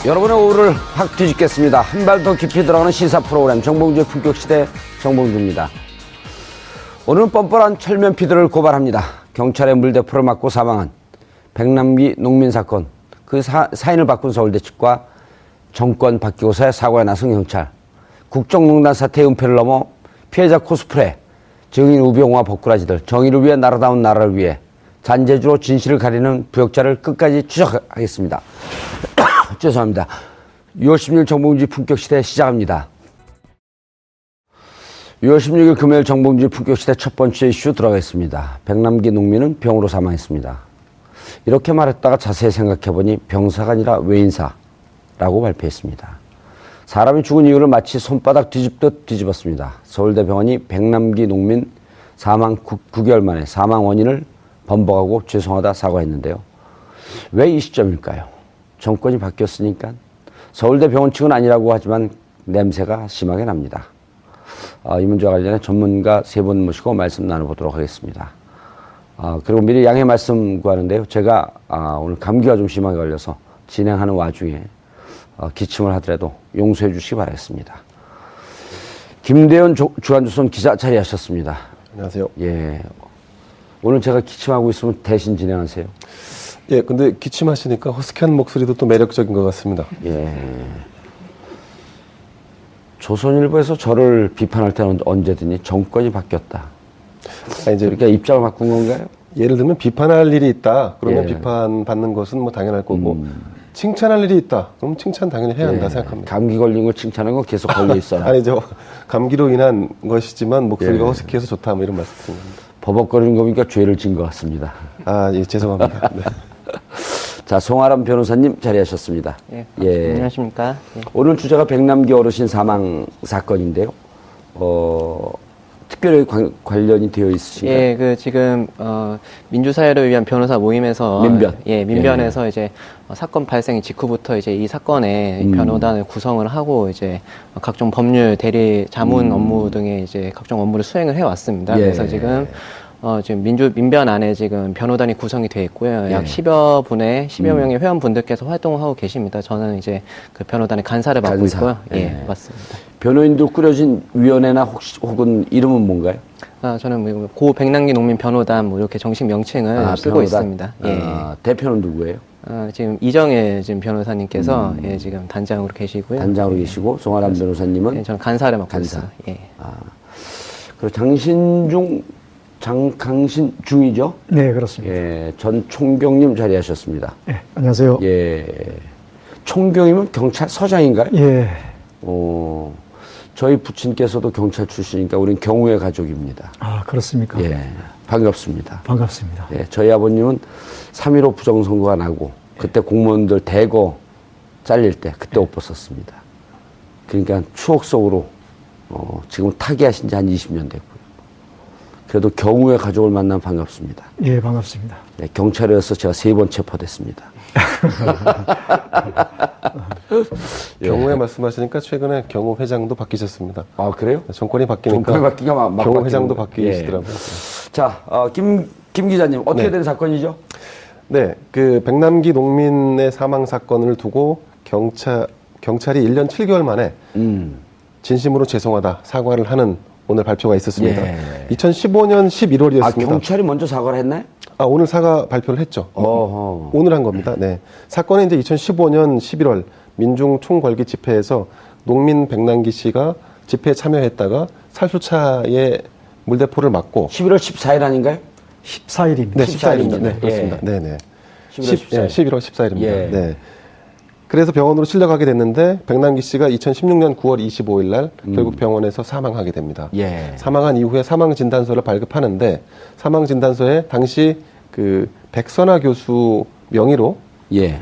여러분의 오후를 확 뒤집겠습니다. 한 발 더 깊이 들어가는 시사 프로그램 정봉주의 품격시대 정봉주입니다. 오늘은 뻔뻔한 철면피들을 고발합니다. 경찰의 물대포를 맞고 사망한 백남기 농민 사건, 그 사인을 바꾼 서울대 측과 정권 바뀌고서야 사과에 나선 경찰, 국정농단 사태의 은폐를 넘어 피해자 코스프레, 증인 우병우와 버꾸라지들, 정의를 위해 나라다운 나라를 위해 잔재주로 진실을 가리는 부역자를 끝까지 추적하겠습니다. 죄송합니다. 6월 16일 정봉주의 품격시대 시작합니다. 6월 16일 금요일 정봉주의 품격시대 첫 번째 이슈 들어가겠습니다. 백남기 농민은 병으로 사망했습니다. 이렇게 말했다가 자세히 생각해보니 병사가 아니라 외인사라고 발표했습니다. 사람이 죽은 이유를 마치 손바닥 뒤집듯 뒤집었습니다. 서울대병원이 백남기 농민 사망 9개월 만에 사망 원인을 번복하고 죄송하다 사과했는데요. 왜 이 시점일까요? 정권이 바뀌었으니까. 서울대병원 측은 아니라고 하지만 냄새가 심하게 납니다. 이 문제와 관련해 전문가 세 분 모시고 말씀 나눠보도록 하겠습니다. 그리고 미리 양해 말씀 구하는데요. 제가 오늘 감기가 좀 심하게 걸려서 진행하는 와중에 기침을 하더라도 용서해 주시기 바라겠습니다. 김대현 주한조선 기자 자리하셨습니다. 안녕하세요. 예. 오늘 제가 기침하고 있으면 대신 진행하세요. 예, 근데 기침하시니까 허스키한 목소리도 또 매력적인 것 같습니다. 예. 조선일보에서 저를 비판할 때는 언제든지 정권이 바뀌었다. 이제 그러니까 입장을 바꾼 건가요? 예를 들면 비판할 일이 있다. 그러면 예. 비판받는 것은 뭐 당연할 거고 칭찬할 일이 있다. 그럼 칭찬 당연히 해야 한다 생각합니다. 감기 걸린 걸 칭찬하는 건 계속 걸려 있어라. 아니죠. 감기로 인한 것이지만 목소리가 예. 허스키해서 좋다. 뭐 이런 말씀 드립니다. 버벅거리는 거 보니까 죄를 진 것 같습니다. 예, 죄송합니다. 네. 자, 송아람 변호사님 자리하셨습니다. 예, 예. 안녕하십니까. 예. 오늘 주제가 백남기 어르신 사망 사건인데요. 특별히 관련이 되어 있으신가요? 예, 지금 민주사회를 위한 변호사 모임에서 민변. 민변에서 이제 사건 발생 직후부터 이제 이 사건에 변호단을 구성을 하고 이제 각종 법률 대리 자문 업무 등의 이제 각종 업무를 수행을 해 왔습니다. 예. 그래서 지금 지금 민변 안에 지금 변호단이 구성이 되어 있고요. 약 예. 10여 명의 회원분들께서 활동을 하고 계십니다. 저는 이제 그 변호단의 간사를 맡고 있고요. 예. 예, 맞습니다. 변호인들 꾸려진 위원회나 혹은 이름은 뭔가요? 저는 고 백남기 농민 변호단 뭐 이렇게 정식 명칭을 쓰고 변호단? 있습니다. 예. 대표는 누구예요? 지금 이정혜 지금 변호사님께서 예, 지금 단장으로 계시고요. 단장으로 계시고 송아람 변호사님은 예, 저는 간사를 맡고 간사. 있어요. 예. 그리고 장강신중이죠? 네, 그렇습니다. 예, 전 총경님 자리하셨습니다. 네, 안녕하세요. 예, 총경이면 경찰서장인가요? 예, 저희 부친께서도 경찰 출신이니까 우린 경우의 가족입니다. 그렇습니까? 예, 반갑습니다. 반갑습니다. 예, 저희 아버님은 3.15 부정선거가 나고 그때 공무원들 대거 잘릴 때 그때 옷 벗었습니다. 그러니까 추억 속으로 지금 타계하신 지 한 20년 됐고요. 그래도 경우의 가족을 만나면 반갑습니다. 예, 반갑습니다. 네, 경찰에서 제가 3번 체포됐습니다. 경호회 말씀하시니까 최근에 경호 회장도 바뀌셨습니다. 아, 그래요? 정권이 바뀌니까 정권이 바뀌니까 막 경호 회장도 바뀌는 바뀌시더라고요. 자, 김 기자님 어떻게 네. 된 사건이죠? 네, 그 백남기 농민의 사망 사건을 두고 경찰이 1년 7개월 만에 진심으로 죄송하다 사과를 하는 오늘 발표가 있었습니다. 예. 2015년 11월이었습니다. 경찰이 먼저 사과를 했나요? 오늘 사과 발표를 했죠. 어허. 오늘 한 겁니다. 네. 사건은 이제 2015년 11월 민중 총궐기 집회에서 농민 백남기 씨가 집회에 참여했다가 살수차에 물대포를 맞고 11월 14일 아닌가요? 14일입니다. 네, 14일입니다. 네, 예. 그렇습니다. 네, 네. 11월 14일. 11월 14일입니다. 예. 네. 그래서 병원으로 실려가게 됐는데 백남기 씨가 2016년 9월 25일 날 결국 병원에서 사망하게 됩니다. 예. 사망한 이후에 사망 진단서를 발급하는데 사망 진단서에 당시 그 백선아 교수 명의로 예.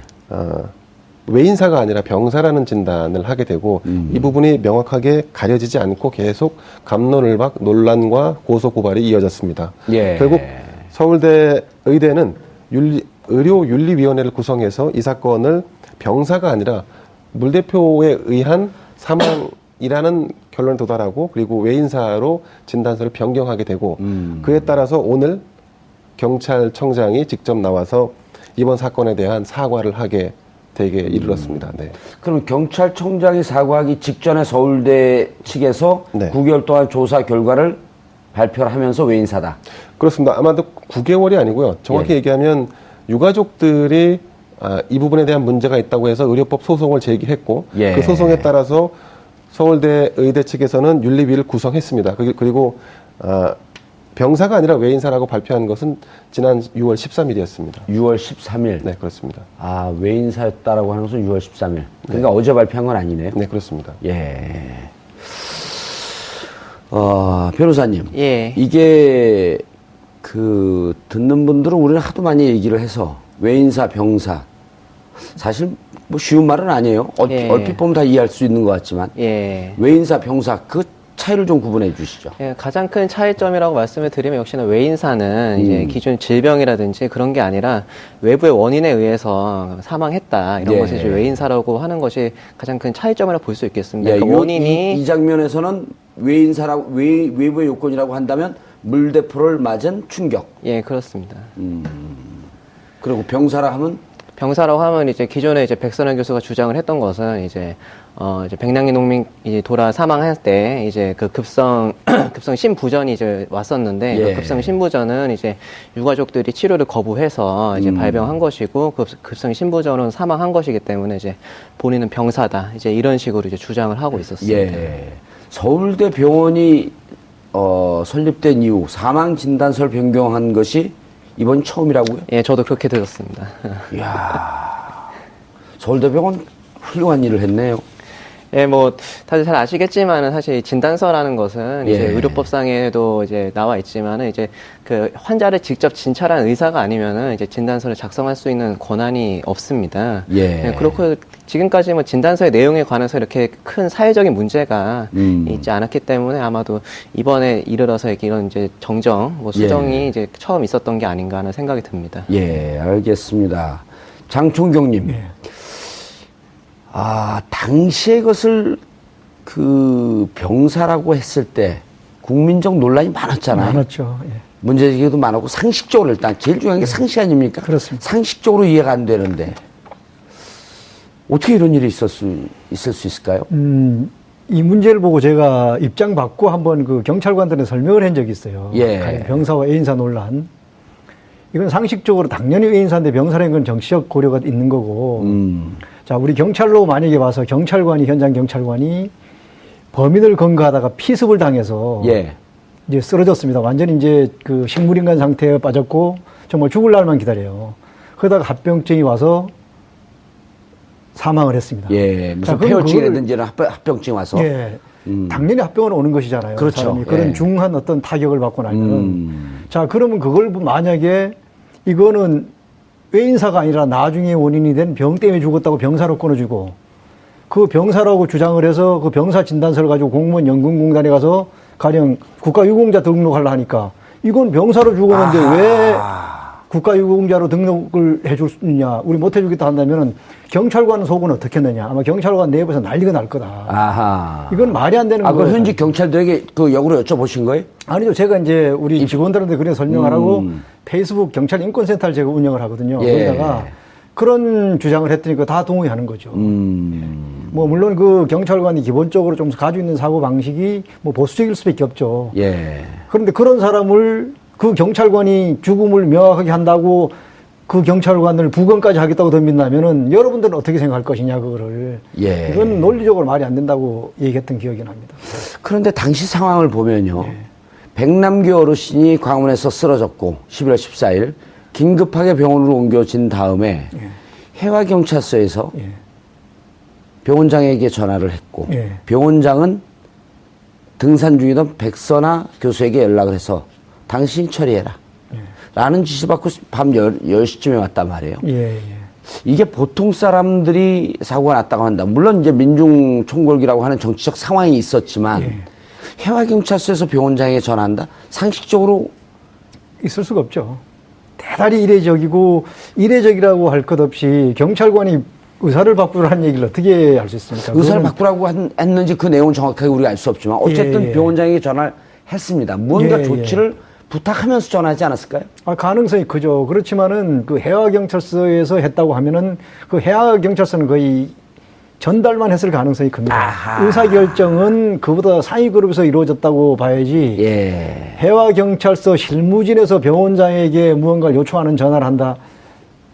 외인사가 아니라 병사라는 진단을 하게 되고 이 부분이 명확하게 가려지지 않고 계속 갑론을박 논란과 고소 고발이 이어졌습니다. 예. 결국 서울대 의대는 의료윤리위원회를 구성해서 이 사건을 병사가 아니라 물대포에 의한 사망이라는 결론에 도달하고 그리고 외인사로 진단서를 변경하게 되고 그에 따라서 오늘 경찰청장이 직접 나와서 이번 사건에 대한 사과를 하게 대에 이르렀습니다. 네. 그럼 경찰청장이 사과하기 직전에 서울대 측에서 네. 9개월 동안 조사 결과를 발표를 하면서 외인사다. 그렇습니다. 아마도 9개월이 아니고요. 정확히 예. 얘기하면 유가족들이 이 부분에 대한 문제가 있다고 해서 의료법 소송을 제기했고 예. 그 소송에 따라서 서울대 의대 측에서는 윤리위를 구성했습니다. 그리고 병사가 아니라 외인사라고 발표한 것은 지난 6월 13일이었습니다. 6월 13일. 네, 그렇습니다. 아, 외인사였다라고 하는 것은 6월 13일. 그러니까 어제 발표한 건 아니네요. 네, 그렇습니다. 예. 변호사님. 예. 이게 듣는 분들은 우리는 하도 많이 얘기를 해서 외인사, 병사. 사실 뭐 쉬운 말은 아니에요. 예. 얼핏 보면 다 이해할 수 있는 것 같지만. 예. 외인사, 병사 그 차이를 좀 구분해 주시죠. 예, 가장 큰 차이점이라고 말씀을 드리면 역시나 외인사는 이제 기존 질병이라든지 그런 게 아니라 외부의 원인에 의해서 사망했다 이런 예. 것이 이제 외인사라고 하는 것이 가장 큰 차이점이라고 볼 수 있겠습니다. 예, 그러니까 원인이 이 장면에서는 외인사라고 외부의 요건이라고 한다면 물대포를 맞은 충격. 예, 그렇습니다. 그리고 병사라 하면 병사라고 하면 이제 기존에 이제 백선환 교수가 주장을 했던 것은 이제 백남기 농민 이제 돌아 사망할 때 이제 그 급성 심부전이 이제 왔었는데 예. 그 급성 심부전은 이제 유가족들이 치료를 거부해서 이제 발병한 것이고 급성 심부전은 사망한 것이기 때문에 이제 본인은 병사다 이제 이런 식으로 이제 주장을 하고 있었습니다. 예. 서울대 병원이 설립된 이후 사망 진단서를 변경한 것이 이번 처음이라고요? 예, 저도 그렇게 들었습니다. 이야. 서울대병원 훌륭한 일을 했네요. 예, 뭐 다들 잘 아시겠지만은 사실 진단서라는 것은 이제 예. 의료법상에도 이제 나와 있지만은 이제 그 환자를 직접 진찰한 의사가 아니면은 이제 진단서를 작성할 수 있는 권한이 없습니다. 예. 그렇고 지금까지 뭐 진단서의 내용에 관해서 이렇게 큰 사회적인 문제가 있지 않았기 때문에 아마도 이번에 이르러서 이런 이제 정정, 뭐 수정이 예. 이제 처음 있었던 게 아닌가 하는 생각이 듭니다. 예, 알겠습니다. 장총경님. 예. 당시에 그것을 병사라고 했을 때 국민적 논란이 많았잖아요. 많았죠. 예. 문제제기도 많았고 상식적으로 일단 제일 중요한 게 상식 아닙니까? 그렇습니다. 상식적으로 이해가 안 되는데 어떻게 이런 일이 있을 수 있을까요? 이 문제를 보고 제가 입장 받고 한번 그 경찰관들에 설명을 한 적이 있어요. 예. 병사와 외인사 논란. 이건 상식적으로 당연히 외인사인데 병사라는 건 정치적 고려가 있는 거고. 자, 우리 경찰로 만약에 와서 현장 경찰관이 범인을 검거하다가 피습을 당해서 예. 이제 쓰러졌습니다. 완전히 이제 그 식물인간 상태에 빠졌고 정말 죽을 날만 기다려요. 그러다가 합병증이 와서 사망을 했습니다. 예. 무슨 자, 그럼 폐혈증이라든지 합병증 와서. 예. 당연히 합병은 오는 것이잖아요. 그렇죠. 사람이 그런 예. 중한 어떤 타격을 받고 나면. 자, 그러면 그걸 만약에 이거는 외인사가 아니라 나중에 원인이 된 병 때문에 죽었다고 병사로 끊어주고 그 병사라고 주장을 해서 그 병사 진단서를 가지고 공무원 연금공단에 가서 가령 국가유공자 등록하려 하니까 이건 병사로 죽었는데 왜 국가유공자로 등록을 해줄 수 있냐. 우리 못 해주겠다 한다면은 경찰관 속은 어떻게 했느냐. 아마 경찰관 내부에서 난리가 날 거다. 아하. 이건 말이 안 되는 거예요. 그 현직 경찰들에게 역으로 여쭤보신 거예요? 아니죠. 제가 이제 우리 직원들한테 그래 설명하라고 페이스북 경찰 인권센터를 제가 운영을 하거든요. 예. 거기다가 그런 주장을 했더니 다 동의하는 거죠. 뭐 물론 그 경찰관이 기본적으로 좀 가지고 있는 사고 방식이 뭐 보수적일 수밖에 없죠. 예. 그런데 그런 사람을 그 경찰관이 죽음을 명확하게 한다고 그 경찰관을 부검까지 하겠다고 덤빈다면은 여러분들은 어떻게 생각할 것이냐 그거를. 예. 이건 논리적으로 말이 안 된다고 얘기했던 기억이 납니다. 그런데 당시 상황을 보면요. 백남기 어르신이 광운에서 쓰러졌고 11월 14일 긴급하게 병원으로 옮겨진 다음에 해화경찰서에서 병원장에게 전화를 했고 병원장은 등산 중이던 백선아 교수에게 연락을 해서 당신이 처리해라 라는 지시 받고 밤 10시쯤에 왔단 말이에요. 이게 보통 사람들이 사고가 났다고 한다. 물론 이제 민중 총궐기라고 하는 정치적 상황이 있었지만 해화경찰서에서 병원장에게 전화한다? 상식적으로 있을 수가 없죠. 대단히 이례적이고 이례적이라고 할 것 없이 경찰관이 의사를 바꾸라는 얘기를 어떻게 할 수 있습니까? 의사를 바꾸라고 했는지 그 내용은 정확하게 우리가 알 수 없지만 어쨌든 병원장에게 전화를 했습니다. 무언가 조치를 부탁하면서 전화하지 않았을까요? 가능성이 크죠. 그렇지만은 그 해화경찰서에서 했다고 하면은 그 해화경찰서는 거의 전달만 했을 가능성이 큽니다. 아하. 의사결정은 그보다 상위 그룹에서 이루어졌다고 봐야지. 예. 해화경찰서 실무진에서 병원장에게 무언가를 요청하는 전화를 한다.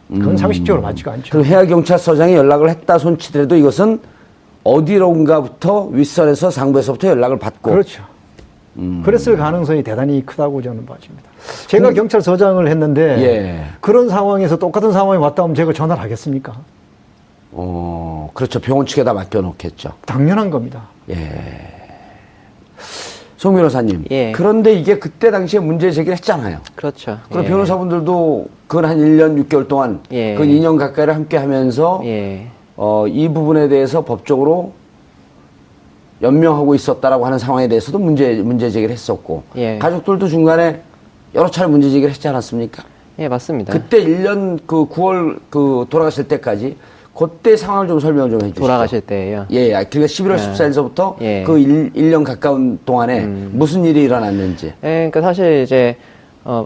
그건 상식적으로 맞지가 않죠. 그리고 해양경찰서장이 연락을 했다 손치더라도 이것은 어디론가부터 윗선에서 상부에서부터 연락을 받고. 그렇죠. 그랬을 가능성이 대단히 크다고 저는 봐집니다. 제가 경찰서장을 했는데 예. 그런 상황에서 똑같은 상황이 왔다 하면 제가 전화를 하겠습니까? 그렇죠. 병원 측에다 맡겨놓겠죠. 당연한 겁니다. 예. 송 변호사님. 예. 그런데 이게 그때 당시에 문제 제기를 했잖아요. 그렇죠. 그럼 예. 변호사분들도 그건 한 1년 6개월 동안 예. 그 2년 가까이를 함께 하면서 예. 이 부분에 대해서 법적으로 연명하고 있었다라고 하는 상황에 대해서도 문제 제기를 했었고 예. 가족들도 중간에 여러 차례 문제 제기를 했지 않았습니까? 예, 맞습니다. 그때 1년 그 9월 그 돌아가실 때까지 그때 상황을 좀 설명 좀 해주시죠. 돌아가실 때예요. 예, 그러니까 11월 예. 14일서부터 예. 그 1년 가까운 동안에 무슨 일이 일어났는지. 예, 그러니까 사실 이제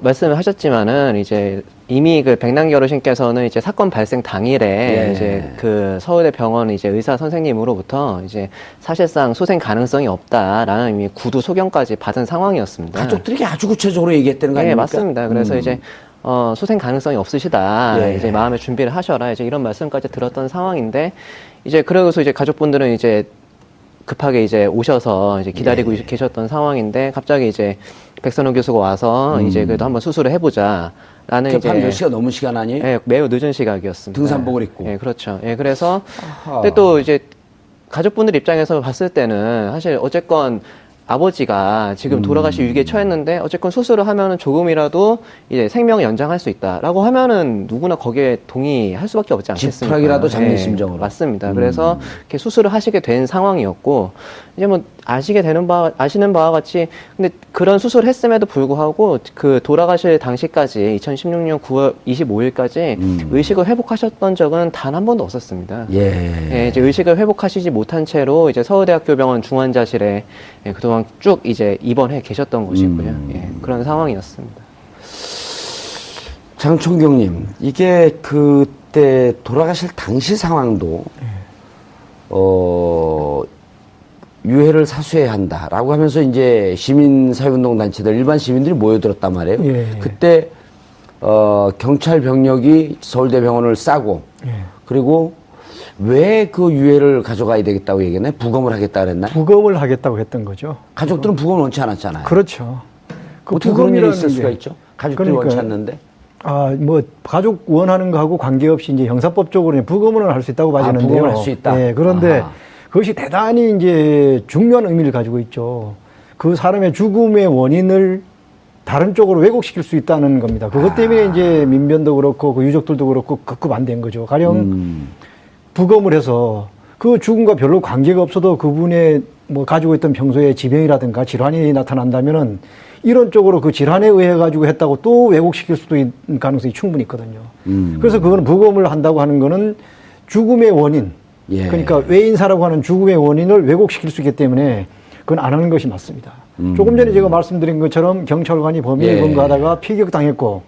말씀을 하셨지만은 이제 이미 그 백남기 어르신께서는 이제 사건 발생 당일에 예. 이제 그 서울대 병원 이제 의사 선생님으로부터 이제 사실상 수생 가능성이 없다라는 이미 구두 소견까지 받은 상황이었습니다. 가족들이 아주 구체적으로 얘기했다는 거 예, 아닙니까? 맞습니다. 그래서 이제 수생 가능성이 없으시다. 예. 이제 마음의 준비를 하셔라. 이제 이런 말씀까지 들었던 상황인데 이제 그러고서 이제 가족분들은 이제 급하게 이제 오셔서 이제 기다리고 계셨던 상황인데 갑자기 이제 백선호 교수가 와서 이제 그래도 한번 수술을 해보자. 라는 밤 10시가 넘은 시간 아니에요? 예, 매우 늦은 시각이었습니다. 등산복을 입고. 예, 그렇죠. 예, 그래서 아하. 근데 또 이제 가족분들 입장에서 봤을 때는 사실 어쨌건 아버지가 지금 돌아가실 위기에 처했는데 어쨌건 수술을 하면은 조금이라도 이제 생명을 연장할 수 있다라고 하면은 누구나 거기에 동의할 수밖에 없지 않겠습니까? 지푸라기라도 잡는 예, 심정으로. 맞습니다. 그래서 이렇게 수술을 하시게 된 상황이었고 이제 뭐 아시는 바와 같이 근데 그런 수술을 했음에도 불구하고 그 돌아가실 당시까지 2016년 9월 25일까지 의식을 회복하셨던 적은 단 한 번도 없었습니다. 예, 이제 의식을 회복하시지 못한 채로 이제 서울대학교 병원 중환자실에 그동안 쭉 이제 입원해 계셨던 것이고요. 예, 그런 상황이었습니다. 장총경님, 이게 그때 돌아가실 당시 상황도 유해를 사수해야 한다라고 하면서 이제 시민사회운동 단체들 일반 시민들이 모여들었단 말이에요. 예. 그때 경찰 병력이 서울대병원을 싸고 그리고 왜 그 유해를 가져가야 되겠다고 얘기했나요? 부검을 하겠다 그랬나요? 부검을 하겠다고 했던 거죠. 가족들은 부검을 원치 않았잖아요. 그렇죠. 그 어떻게 그런 일이 부검이라는 있을 수가 게- 있죠? 가족들이 그러니까요. 원치 않는데. 뭐 가족 원하는 거하고 관계없이 이제 형사법적으로 부검을 할 수 있다고 봐지는데요. 부검을 할수 있다? 예, 그런데 아하. 그것이 대단히 이제 중요한 의미를 가지고 있죠. 그 사람의 죽음의 원인을 다른 쪽으로 왜곡시킬 수 있다는 겁니다. 그것 때문에 이제 민변도 그렇고 그 유족들도 그렇고 극구 반대인 거죠. 가령 부검을 해서 그 죽음과 별로 관계가 없어도 그분의 뭐 가지고 있던 평소에 지병이라든가 질환이 나타난다면은 이런 쪽으로 그 질환에 의해 가지고 했다고 또 왜곡시킬 수도 있는 가능성이 충분히 있거든요. 그래서 그거는 부검을 한다고 하는 거는 죽음의 원인, 예. 그러니까 외인사라고 하는 죽음의 원인을 왜곡시킬 수 있기 때문에 그건 안 하는 것이 맞습니다. 조금 전에 제가 말씀드린 것처럼 경찰관이 범인을 예. 검거하다가 피격당했고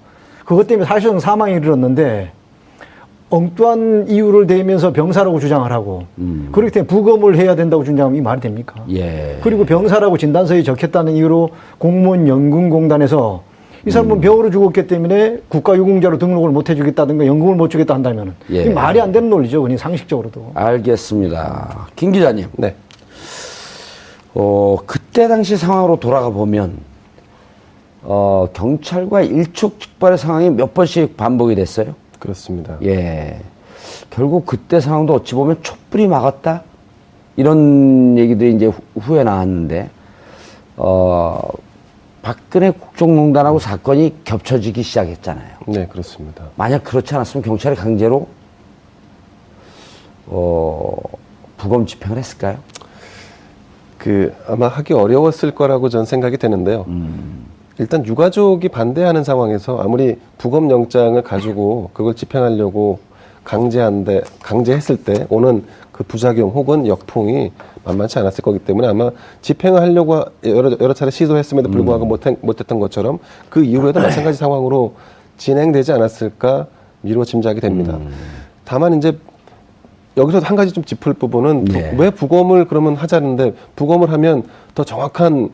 그것 때문에 사실상 사망에 이르렀는데 엉뚱한 이유를 대면서 병사라고 주장을 하고 그렇기 때문에 부검을 해야 된다고 주장하면 이 말이 됩니까? 예. 그리고 병사라고 진단서에 적혔다는 이유로 공무원 연금공단에서 이 사람은 병으로 죽었기 때문에 국가유공자로 등록을 못 해주겠다든가 연금을 못 주겠다 한다면 예. 이 말이 안 되는 논리죠. 그냥 상식적으로도. 알겠습니다. 김 기자님. 네. 그때 당시 상황으로 돌아가 보면, 경찰과 일촉즉발의 상황이 몇 번씩 반복이 됐어요. 그렇습니다. 예. 결국 그때 상황도 어찌 보면 촛불이 막았다? 이런 얘기들이 이제 후에 나왔는데, 박근혜 국정농단하고 사건이 겹쳐지기 시작했잖아요. 네, 그렇습니다. 만약 그렇지 않았으면 경찰이 강제로, 부검 집행을 했을까요? 아마 하기 어려웠을 거라고 전 생각이 되는데요. 일단 유가족이 반대하는 상황에서 아무리 부검영장을 가지고 그걸 집행하려고 강제했을 때 오는 그 부작용 혹은 역풍이 만만치 않았을 거기 때문에 아마 집행을 하려고 여러 차례 시도했음에도 불구하고 못했던 것처럼 그 이후에도 마찬가지 상황으로 진행되지 않았을까 미루어 짐작이 됩니다. 다만 이제 여기서 한 가지 좀 짚을 부분은 왜 부검을 그러면 하자는데 부검을 하면 더 정확한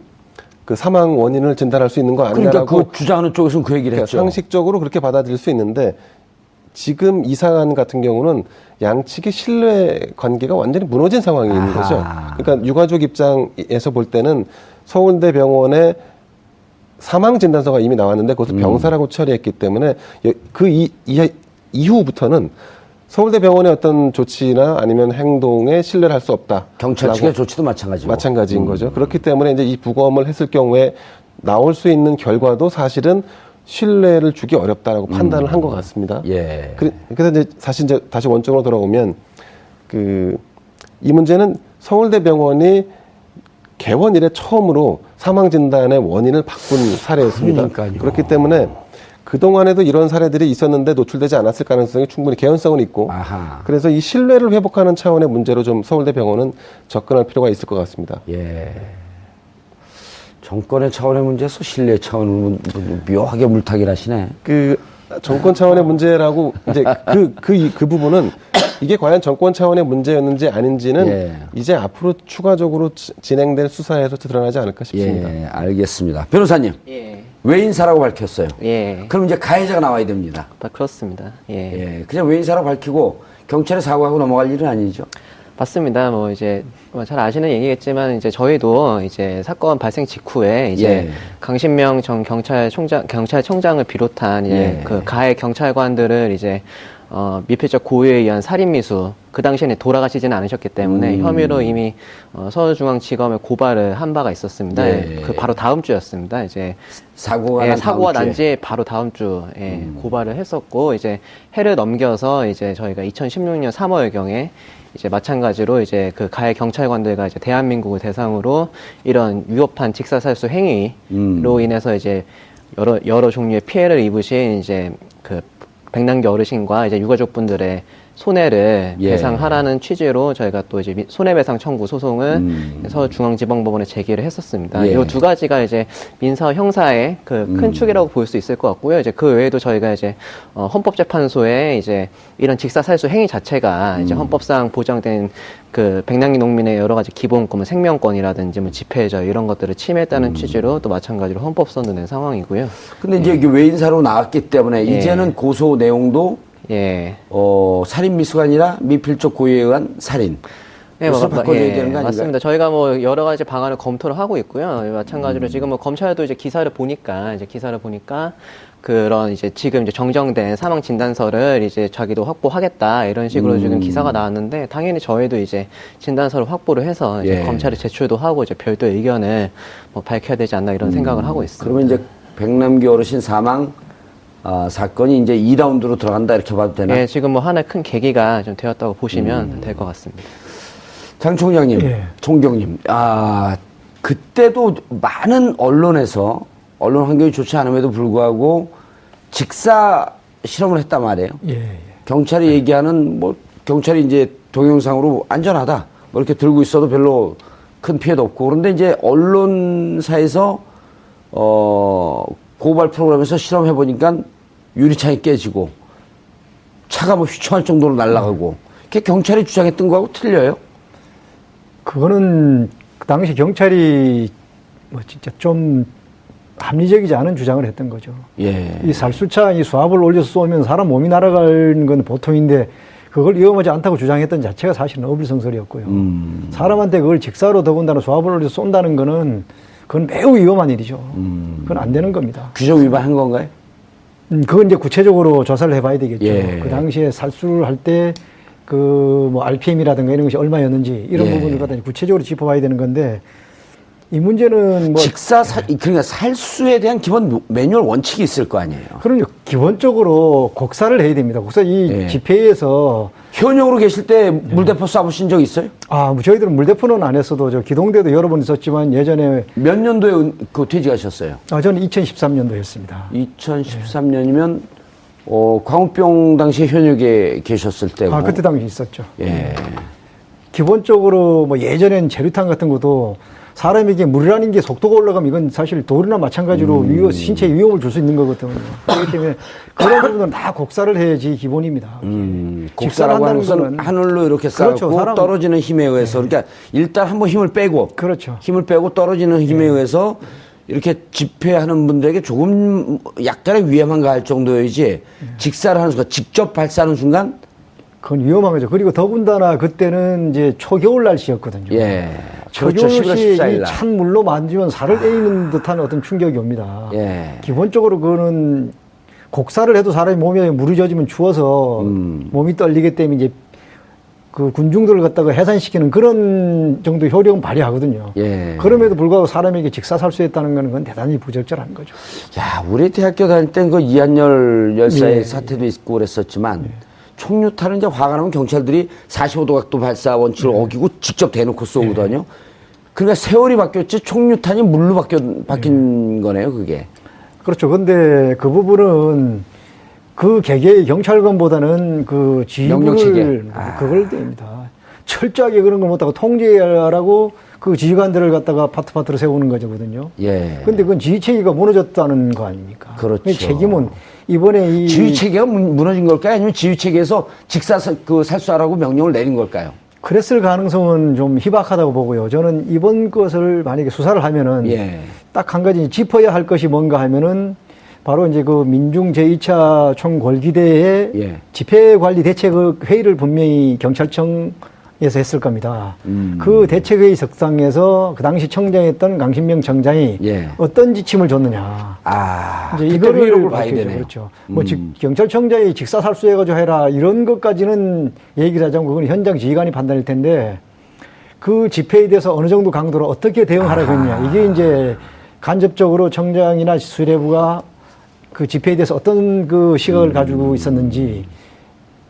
그 사망 원인을 진단할 수 있는 거 아니냐라고 그러니까 그 주장하는 쪽에서는 그 얘기를 했죠. 상식적으로 그렇게 받아들일 수 있는데 지금 이 사안 같은 경우는 양측의 신뢰 관계가 완전히 무너진 상황이 있는 거죠. 그러니까 유가족 입장에서 볼 때는 서울대병원에 사망 진단서가 이미 나왔는데 그것을 병사라고 처리했기 때문에 그 이후부터는 서울대병원의 어떤 조치나 아니면 행동에 신뢰를 할 수 없다. 경찰 측의 조치도 마찬가지고. 마찬가지인 거죠. 그렇기 때문에 이제 이 부검을 했을 경우에 나올 수 있는 결과도 사실은 신뢰를 주기 어렵다라고 판단을 한 것 같습니다. 예. 그래서 이제 사실 이제 다시 원점으로 돌아오면 이 문제는 서울대병원이 개원 이래 처음으로 사망 진단의 원인을 바꾼 사례였습니다. 그러니까요. 그렇기 때문에 그동안에도 이런 사례들이 있었는데 노출되지 않았을 가능성이 충분히 개연성은 있고 그래서 이 신뢰를 회복하는 차원의 문제로 좀 서울대병원은 접근할 필요가 있을 것 같습니다. 예. 정권의 차원의 문제에서 신뢰 차원으로 묘하게 물타기를 하시네. 그 정권 차원의 문제라고 이제 그 부분은 이게 과연 정권 차원의 문제였는지 아닌지는 이제 앞으로 추가적으로 진행될 수사에서 드러나지 않을까 싶습니다. 예, 알겠습니다. 변호사님. 예. 외인사라고 밝혔어요. 예. 그럼 이제 가해자가 나와야 됩니다. 그렇습니다. 예. 예. 그냥 외인사라고 밝히고 경찰에 사과하고 넘어갈 일은 아니죠. 맞습니다. 뭐 이제 잘 아시는 얘기겠지만 이제 저희도 이제 사건 발생 직후에 이제 강신명 전 경찰청장을 비롯한 이제 그 가해 경찰관들을 이제 미필적 고의에 의한 살인미수 그 당시에는 돌아가시지는 않으셨기 때문에 혐의로 이미 서울중앙지검에 고발을 한 바가 있었습니다. 그 바로 다음 주였습니다. 이제 사고가 난 지 바로 다음 주에 고발을 했었고 이제 해를 넘겨서 이제 저희가 2016년 3월경에 이제 마찬가지로 이제 그 가해 경찰관들과 이제 대한민국을 대상으로 이런 위협한 직사살수 행위로 인해서 이제 여러 종류의 피해를 입으신 이제 그 백남기 어르신과 이제 유가족분들의 손해를 배상하라는 취지로 저희가 또 이제 손해배상 청구 소송을 서울중앙지방법원에 제기를 했었습니다. 이 두 가지가 이제 민사 형사의 그 큰 축이라고 볼 수 있을 것 같고요. 이제 그 외에도 저희가 이제 헌법재판소에 이제 이런 직사살수 행위 자체가 이제 헌법상 보장된 그 백남기 농민의 여러 가지 기본권, 뭐 생명권이라든지 뭐 집회자 이런 것들을 침해했다는 취지로 또 마찬가지로 헌법선도 낸 상황이고요. 근데 이제 이게 외인사로 나왔기 때문에 이제는 고소 내용도 살인 미수가 아니라 미필적 고의에 의한 살인. 바꿔줘야 되는 거 아닌가요? 맞습니다. 저희가 뭐 여러 가지 방안을 검토를 하고 있고요. 마찬가지로 지금 뭐 검찰도 이제 기사를 보니까 그런 이제 지금 이제 정정된 사망 진단서를 이제 자기도 확보하겠다 이런 식으로 지금 기사가 나왔는데 당연히 저희도 이제 진단서를 확보를 해서 이제 검찰에 제출도 하고 이제 별도의 의견을 뭐 밝혀야 되지 않나 이런 생각을 하고 있습니다. 그러면 이제 백남기 어르신 사망 사건이 이제 2라운드로 들어간다 이렇게 봐도 되나? 네, 지금 뭐 하나의 큰 계기가 좀 되었다고 보시면 될 것 같습니다. 장 총장님, 총경님, 그때도 많은 언론에서 언론 환경이 좋지 않음에도 불구하고 직사 실험을 했단 말이에요. 경찰이 얘기하는 뭐 경찰이 이제 동영상으로 안전하다 뭐 이렇게 들고 있어도 별로 큰 피해도 없고 그런데 이제 언론사에서 고발 프로그램에서 실험해 보니까 유리창이 깨지고 차가 뭐 휘청할 정도로 날아가고 그게 경찰이 주장했던 거하고 틀려요? 그거는 그 당시 경찰이 뭐 진짜 좀 합리적이지 않은 주장을 했던 거죠. 이 살수차 이 수압을 올려서 쏘면 사람 몸이 날아가는 건 보통인데 그걸 위험하지 않다고 주장했던 자체가 사실은 어불성설이었고요. 사람한테 그걸 직사로 더군다나 수압을 올려서 쏜다는 거는 그건 매우 위험한 일이죠. 그건 안 되는 겁니다. 규정 위반한 건가요? 그건 이제 구체적으로 조사를 해봐야 되겠죠. 그 당시에 살수를 할 때 그 뭐 RPM이라든가 이런 것이 얼마였는지 이런 부분을 갖다 구체적으로 짚어봐야 되는 건데 이 문제는 뭐 그러니까 살수에 대한 기본 매뉴얼 원칙이 있을 거 아니에요. 그럼요. 기본적으로 곡사를 해야 됩니다. 곡사 이 집회에서 현역으로 계실 때 물대포 쏴보신 적 있어요? 뭐 저희들은 물대포는 안 했어도 저 기동대도 여러 번 있었지만 예전에 몇 년도에 그 퇴직하셨어요? 저는 2013년도였습니다. 2013년이면 광우병 당시에 현역에 계셨을 때고. 아, 그때 당시 있었죠. 예. 기본적으로 뭐 예전엔 재류탄 같은 것도 사람에게 물이라는 게 속도가 올라가면 이건 사실 돌이나 마찬가지로 신체 위험을 줄 수 있는 거거든요. 그렇기 때문에 그런 부분은 다 곡사를 해야지 기본입니다. 곡사라고 하는 것은 하늘로 이렇게 쌓고 그렇죠. 사람- 떨어지는 힘에 의해서 그러니까 일단 한번 힘을 빼고 그렇죠. 힘을 빼고 떨어지는 힘에 의해서 이렇게 집회하는 분들에게 조금 약간의 위험한 가할 정도이지 직사를 하는 순간 직접 발사하는 순간 그건 위험한 거죠. 그리고 더군다나 그때는 이제 초겨울 날씨였거든요. 예. 그렇죠. 초겨울 11월 시에 14일 이 날. 찬 물로 만지면 살을 에이는 듯한 어떤 충격이 옵니다. 예. 기본적으로 그거는 곡사를 해도 사람이 몸에 물이 젖으면 추워서 몸이 떨리기 때문에 이제 그 군중들을 갖다가 해산시키는 그런 정도 효력은 발휘하거든요. 예. 그럼에도 불구하고 사람에게 직사살수했다는 건 그건 대단히 부적절한 거죠. 야, 우리 대학교 다닐 땐 그 이한열 열사의 예. 사태도 있고 그랬었지만 총류탄은 이제 화가 나면 경찰들이 45도 각도 발사 원칙을 어기고 직접 대놓고 쏘거든요. 그러니까 세월이 바뀌었지 총류탄이 물로 바뀐 거네요, 그게. 그렇죠. 근데 그 부분은 그 개개의 경찰관보다는 그 명령 체계. 지휘부를 그걸 됩니다. 철저하게 그런 걸 못하고 통제하라고 그 지휘관들을 갖다가 파트로 세우는 거거든요. 예. 근데 그건 지휘 체계가 무너졌다는 거 아닙니까? 그렇죠. 그 책임은 이번에 이 지휘 체계가 무너진 걸까요? 아니면 지휘 체계에서 살수하라고 명령을 내린 걸까요? 그랬을 가능성은 좀 희박하다고 보고요. 저는 이번 것을 만약에 수사를 하면은 예. 딱 한 가지 짚어야 할 것이 뭔가 하면은 바로 이제 그 민중 제2차 총궐기대의 예. 집회관리 대책 회의를 분명히 경찰청에서 했을 겁니다. 그 대책회의 석상에서 그 당시 청장이었던 강신명 청장이 예. 어떤 지침을 줬느냐. 아, 이제 그때 이거를 회의록을 봐야 밝혀야죠. 되네요. 그렇죠. 뭐 경찰청장이 직사살수해가지고 해라 이런 것까지는 얘기를 하자면 그건 현장 지휘관이 판단일 텐데 그 집회에 대해서 어느 정도 강도로 어떻게 대응하라고 했냐. 이게 이제 간접적으로 청장이나 수뇌부가 그 집회에 대해서 어떤 그 시각을 가지고 있었는지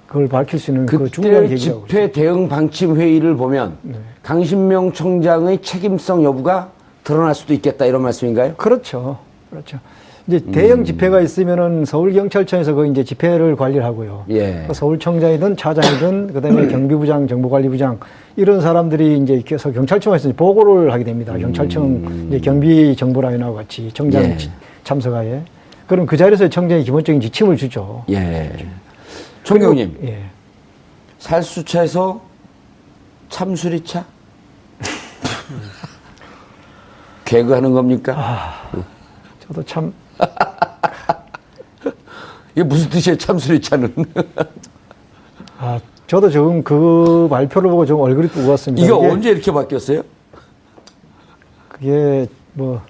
그걸 밝힐 수 있는 그 중요한 그때 계기라고. 집회 대응 방침 회의를 보면 강신명 청장의 책임성 여부가 드러날 수도 있겠다 이런 말씀인가요? 그렇죠. 그렇죠. 이제 대형 집회가 있으면은 서울경찰청에서 그 이제 집회를 관리를 하고요. 예. 그 서울청장이든 차장이든 그다음에 경비부장, 정보관리부장 이런 사람들이 이제 이렇게서 경찰청에서 이제 보고를 하게 됩니다. 경찰청 이제 경비정보라인하고 같이 청장 예. 참석하에. 그럼 그 자리에서 청장이 기본적인 지침을 주죠. 예. 총경님, 예. 살수차에서 참수리차? 개그하는 겁니까? 저도 참 이게 무슨 뜻이에요, 참수리차는? 저도 지금 그 발표를 보고 좀 얼굴이 뜨거웠습니다. 이게 언제 이렇게 바뀌었어요? 그게 뭐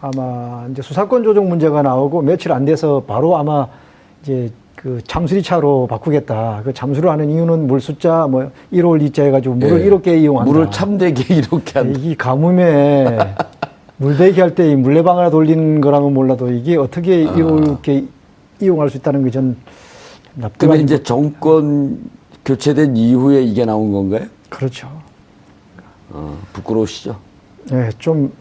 아마 이제 수사권 조정 문제가 나오고 며칠 안 돼서 바로 아마 이제 그 참수리차로 바꾸겠다. 그 참수를 하는 이유는 물 숫자 뭐 1월 2자 해가지고 물을 예. 이렇게 이용한다. 물을 참되게 이렇게 한다. 이 가뭄에 물대기 할 때 물레방 하나 돌리는 거랑은 몰라도 이게 어떻게 이렇게 이용할 수 있다는 게 전 그러면 납득이 이제 정권 교체된 이후에 이게 나온 건가요? 그렇죠. 부끄러우시죠? 네, 좀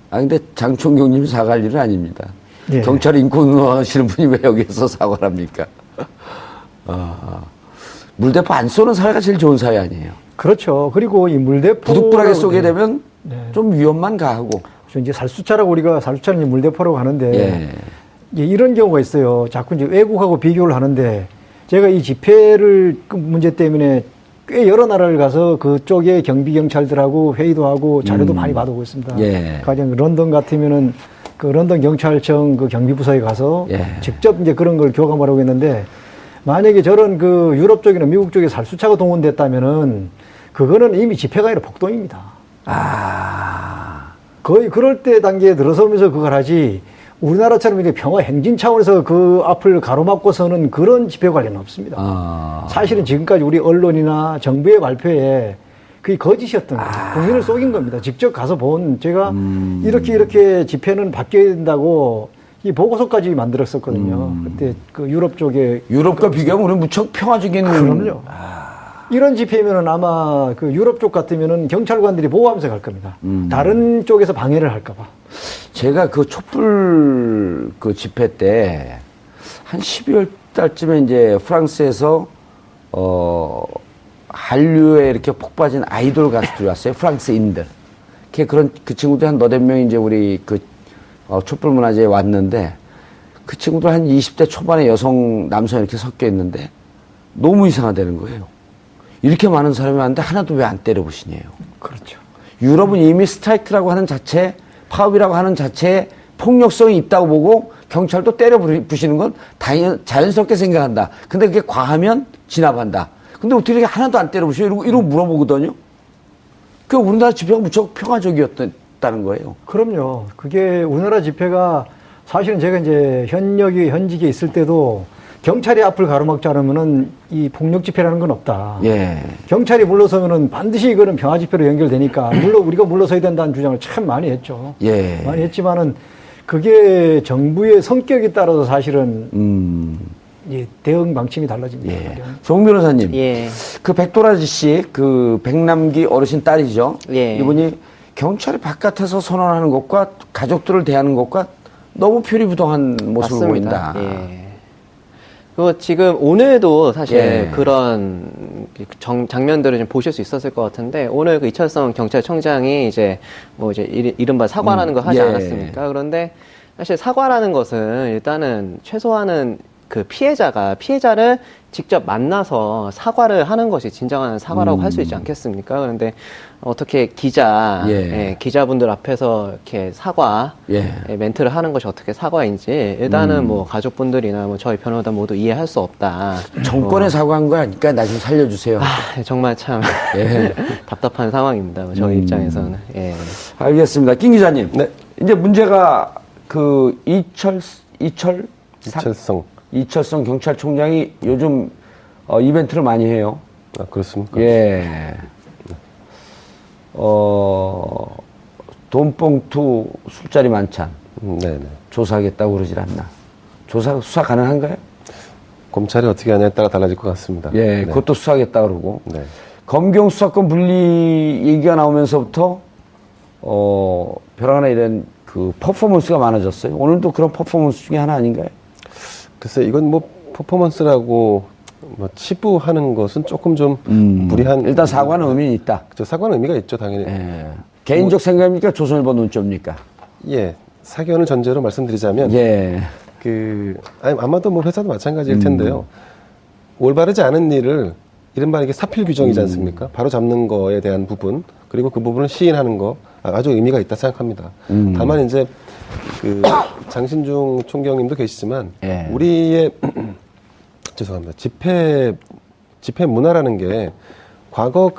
근데 장총경님 사과할 일은 아닙니다. 예. 경찰 인권 운동하시는 분이 왜 여기서 사과를 합니까? 물대포 안 쏘는 사회가 제일 좋은 사회 아니에요. 그렇죠. 그리고 이 물대포 부득불하게 쏘게 되면 네. 좀 위험만 가하고. 이제 살수차라고 우리가 살수차는 이제 물대포라고 하는데 예. 이제 이런 경우가 있어요. 자꾸 이제 외국하고 비교를 하는데 제가 이 집회를 그 문제 때문에 꽤 여러 나라를 가서 그쪽에 경비 경찰들하고 회의도 하고 자료도 많이 받아오고 있습니다. 예. 가령 런던 같으면은 그 런던 경찰청 그 경비부서에 가서 예. 직접 이제 그런 걸 교감을 하고 있는데 만약에 저런 그 유럽 쪽이나 미국 쪽에 살수차가 동원됐다면은 그거는 이미 집회가 아니라 폭동입니다. 거의 그럴 때 단계에 들어서면서 그걸 하지 우리나라처럼 이렇게 평화 행진 차원에서 그 앞을 가로막고 서는 그런 집회 관련은 없습니다. 사실은 지금까지 우리 언론이나 정부의 발표에 그게 거짓이었던 거죠. 국민을 속인 겁니다. 직접 가서 본 제가 이렇게 집회는 바뀌어야 된다고 이 보고서까지 만들었었거든요. 그때 그 유럽 쪽에 유럽과 비교하면 우리 무척 평화적인. 그럼요. 이런 집회면은 아마 그 유럽 쪽 같으면은 경찰관들이 보호하면서 갈 겁니다. 다른 쪽에서 방해를 할까봐. 제가 그 촛불 그 집회 때 한 12월 달쯤에 이제 프랑스에서 한류에 이렇게 폭 빠진 아이돌 가수들이 왔어요. 프랑스인들. 그 친구들 한 너댓 명이 이제 우리 촛불 문화제에 왔는데 그 친구들 한 20대 초반의 남성 이렇게 섞여 있는데 너무 이상하다는 거예요. 이렇게 많은 사람이 왔는데 하나도 왜 안 때려부시냐요. 그렇죠. 유럽은 이미 스트라이크라고 하는 자체, 파업이라고 하는 자체에 폭력성이 있다고 보고 경찰도 때려부시는 건 자연스럽게 생각한다. 근데 그게 과하면 진압한다. 근데 어떻게 이렇게 하나도 안 때려부셔? 이러고 물어보거든요. 그 우리나라 집회가 무척 평화적이었다는 거예요. 그럼요. 그게 우리나라 집회가 사실은 제가 이제 현직에 있을 때도 경찰이 앞을 가로막지 않으면은 이 폭력 집회라는 건 없다. 예. 경찰이 물러서면은 반드시 이거는 평화 집회로 연결되니까 우리가 물러서야 된다는 주장을 참 많이 했죠. 예. 많이 했지만은 그게 정부의 성격에 따라서 사실은 이 대응 방침이 달라집니다. 예. 정 변호사님. 예. 그 백도라지 씨, 그 백남기 어르신 딸이죠. 예. 이분이 경찰이 바깥에서 선언하는 것과 가족들을 대하는 것과 너무 표리부동한 모습을 보인다. 예. 그 지금 오늘도 사실 예. 그런 장면들을 좀 보실 수 있었을 것 같은데 오늘 그 이철성 경찰청장이 이제 이른바 사과라는 걸 하지 예. 않았습니까? 그런데 사실 사과라는 것은 일단은 최소한은 그 피해자를 직접 만나서 사과를 하는 것이 진정한 사과라고 할 수 있지 않겠습니까? 그런데 어떻게 기자분들 앞에서 이렇게 멘트를 하는 것이 어떻게 사과인지 일단은 뭐 가족분들이나 뭐 저희 변호사 모두 이해할 수 없다. 정권에 사과한 거 아니까 나 좀 살려주세요. 정말 참 예. 답답한 상황입니다. 저희 입장에서는. 예. 알겠습니다. 김 기자님. 네. 이제 문제가 그 이철성 경찰총장이 요즘 이벤트를 많이 해요. 아, 그렇습니까? 예. 돈봉투 술자리 만찬 네네. 조사하겠다고 그러질 않나. 수사 가능한가요? 검찰이 어떻게 하냐에 따라 달라질 것 같습니다. 예, 네. 그것도 수사하겠다 그러고. 네. 검경 수사권 분리 얘기가 나오면서부터 벼랑이나 이런 그 퍼포먼스가 많아졌어요. 오늘도 그런 퍼포먼스 중에 하나 아닌가요? 글쎄 이건 뭐 퍼포먼스라고 뭐 치부하는 것은 조금 좀 무리한. 일단 사과는 의미는 있다. 저 사과는 의미가 있죠, 당연히. 예. 개인적 생각입니까? 조선일보 논점입니까? 예. 사견을 전제로 말씀드리자면 예. 아마도 뭐 회사도 마찬가지일 텐데요. 올바르지 않은 일을 이른바 이게 사필 규정이지 않습니까? 바로 잡는 거에 대한 부분, 그리고 그 부분을 시인하는 거 아주 의미가 있다 생각합니다. 다만 이제 그 장신중 총경님도 계시지만 예. 우리의 죄송합니다. 집회 문화라는 게 과거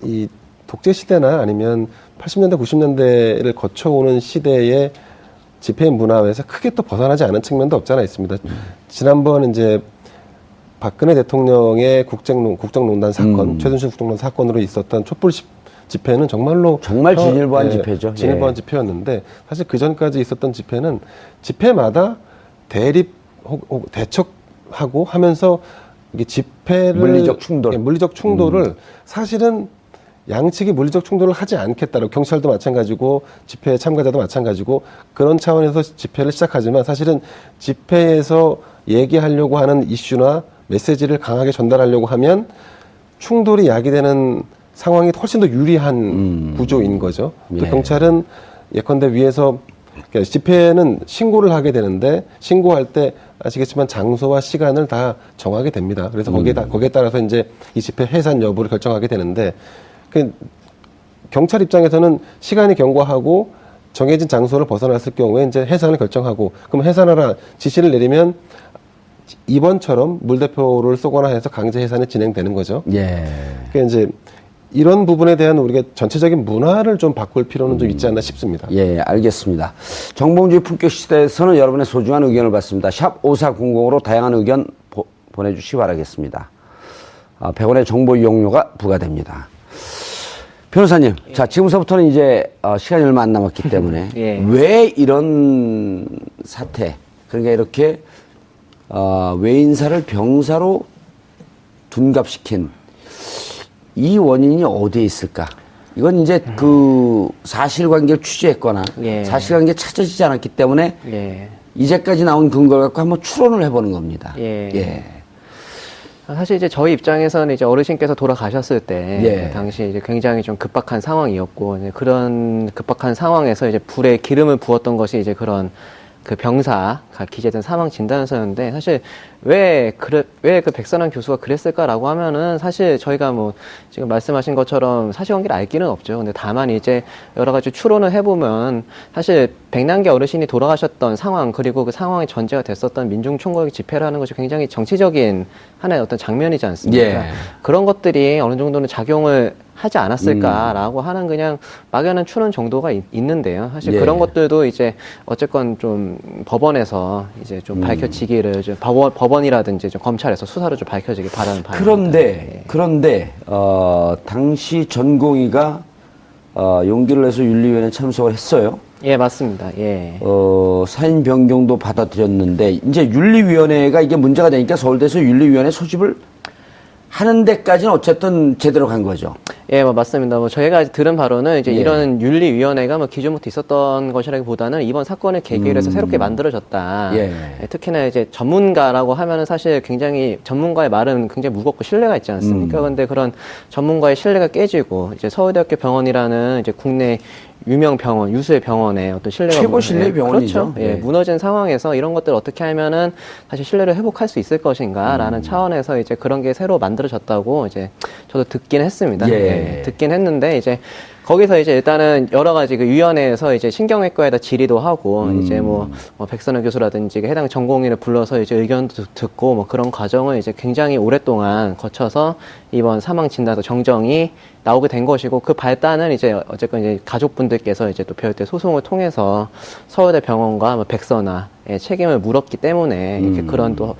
이 독재 시대나 아니면 80년대, 90년대를 거쳐오는 시대의 집회 문화에서 크게 또 벗어나지 않은 측면도 없지 않아 있습니다. 지난번 이제 박근혜 대통령의 국정농단 사건, 최순실 국정농단 사건으로 있었던 촛불 집회는 정말 진일보한 집회죠. 진일보한 예. 집회였는데 사실 그 전까지 있었던 집회는 집회마다 대척하고 하면서 이게 집회를 물리적 충돌을 사실은 양측이 물리적 충돌을 하지 않겠다고 경찰도 마찬가지고 집회 참가자도 마찬가지고 그런 차원에서 집회를 시작하지만 사실은 집회에서 얘기하려고 하는 이슈나 메시지를 강하게 전달하려고 하면 충돌이 야기되는 상황이 훨씬 더 유리한 구조인 거죠. 또 예. 경찰은 예컨대 위에서 그러니까 집회는 신고를 하게 되는데 신고할 때 아시겠지만 장소와 시간을 다 정하게 됩니다. 그래서 거기에 따라서 이제 이 집회 해산 여부를 결정하게 되는데 경찰 입장에서는 시간이 경과하고 정해진 장소를 벗어났을 경우에 이제 해산을 결정하고 그럼 해산하라 지시를 내리면 이번처럼 물대포를 쏘거나 해서 강제 해산이 진행되는 거죠. 예. 그러니까 이제 이런 부분에 대한 우리가 전체적인 문화를 좀 바꿀 필요는 좀 있지 않나 싶습니다. 예, 알겠습니다. 정봉주의 품격 시대에서는 여러분의 소중한 의견을 받습니다. 샵 5400으로 다양한 의견 보내주시기 바라겠습니다. 100원의 정보 이용료가 부과됩니다. 변호사님, 자, 지금서부터는 이제 시간이 얼마 안 남았기 때문에 예. 왜 이런 사태, 그러니까 이렇게 외인사를 병사로 둔갑시킨 이 원인이 어디에 있을까? 이건 이제 그 사실관계를 취재했거나 예. 사실관계 찾아지지 않았기 때문에 예. 이제까지 나온 근거를 갖고 한번 추론을 해보는 겁니다. 예. 사실 이제 저희 입장에서는 이제 어르신께서 돌아가셨을 때 예. 당시 이제 굉장히 좀 급박한 상황이었고 이제 그런 급박한 상황에서 이제 불에 기름을 부었던 것이 이제 그런 그 병사가 기재된 사망 진단서였는데 사실 왜 그 백선환 교수가 그랬을까라고 하면은 사실 저희가 뭐 지금 말씀하신 것처럼 사실관계를 알 길은 없죠. 근데 다만 이제 여러 가지 추론을 해보면 사실 백남기 어르신이 돌아가셨던 상황 그리고 그 상황이 전제가 됐었던 민중총궐 집회를 하는 것이 굉장히 정치적인 하나의 어떤 장면이지 않습니까? 예. 그런 것들이 어느 정도는 작용을 하지 않았을까라고 하는 그냥 막연한 추론 정도가 있는데요. 사실 예. 그런 것들도 이제 어쨌건 좀 법원에서 이제 좀 밝혀지기를 좀 법원이라든지 좀 검찰에서 수사로 좀 밝혀지길 바라는 바입니다. 그런데 당시 전공의가 용기를 내서 윤리위원회 참석을 했어요. 예, 맞습니다. 예. 사인 변경도 받아들였는데 이제 윤리위원회가 이게 문제가 되니까 서울대에서 윤리위원회 소집을 하는 데까지는 어쨌든 제대로 간 거죠. 예, 뭐 맞습니다. 뭐 저희가 들은 바로는 이제 예. 이런 윤리위원회가 뭐 기존부터 있었던 것이라기보다는 이번 사건을 계기로 해서 새롭게 만들어졌다. 예. 특히나 이제 전문가라고 하면은 사실 굉장히 전문가의 말은 굉장히 무겁고 신뢰가 있지 않습니까? 근데 그런 전문가의 신뢰가 깨지고 이제 서울대학교 병원이라는 이제 국내 유명 병원, 유수의 병원에 어떤 신뢰가 최고 신뢰의 병원이죠. 그렇죠. 예, 예. 무너진 상황에서 이런 것들 어떻게 하면은 다시 신뢰를 회복할 수 있을 것인가라는 차원에서 이제 그런 게 새로 만들어졌다고 이제 저도 듣긴 했습니다. 예. 듣긴 했는데 이제 거기서 이제 일단은 여러 가지 그 위원회에서 이제 신경외과에다 질의도 하고 이제 뭐 백선환 교수라든지 그 해당 전공의를 불러서 이제 의견도 듣고 뭐 그런 과정을 이제 굉장히 오랫동안 거쳐서 이번 사망 진단서 정정이 나오게 된 것이고 그 발단은 이제 어쨌건 이제 가족분들께서 이제 또 별도의 소송을 통해서 서울대 병원과 뭐 백선화의 책임을 물었기 때문에 이렇게 그런 또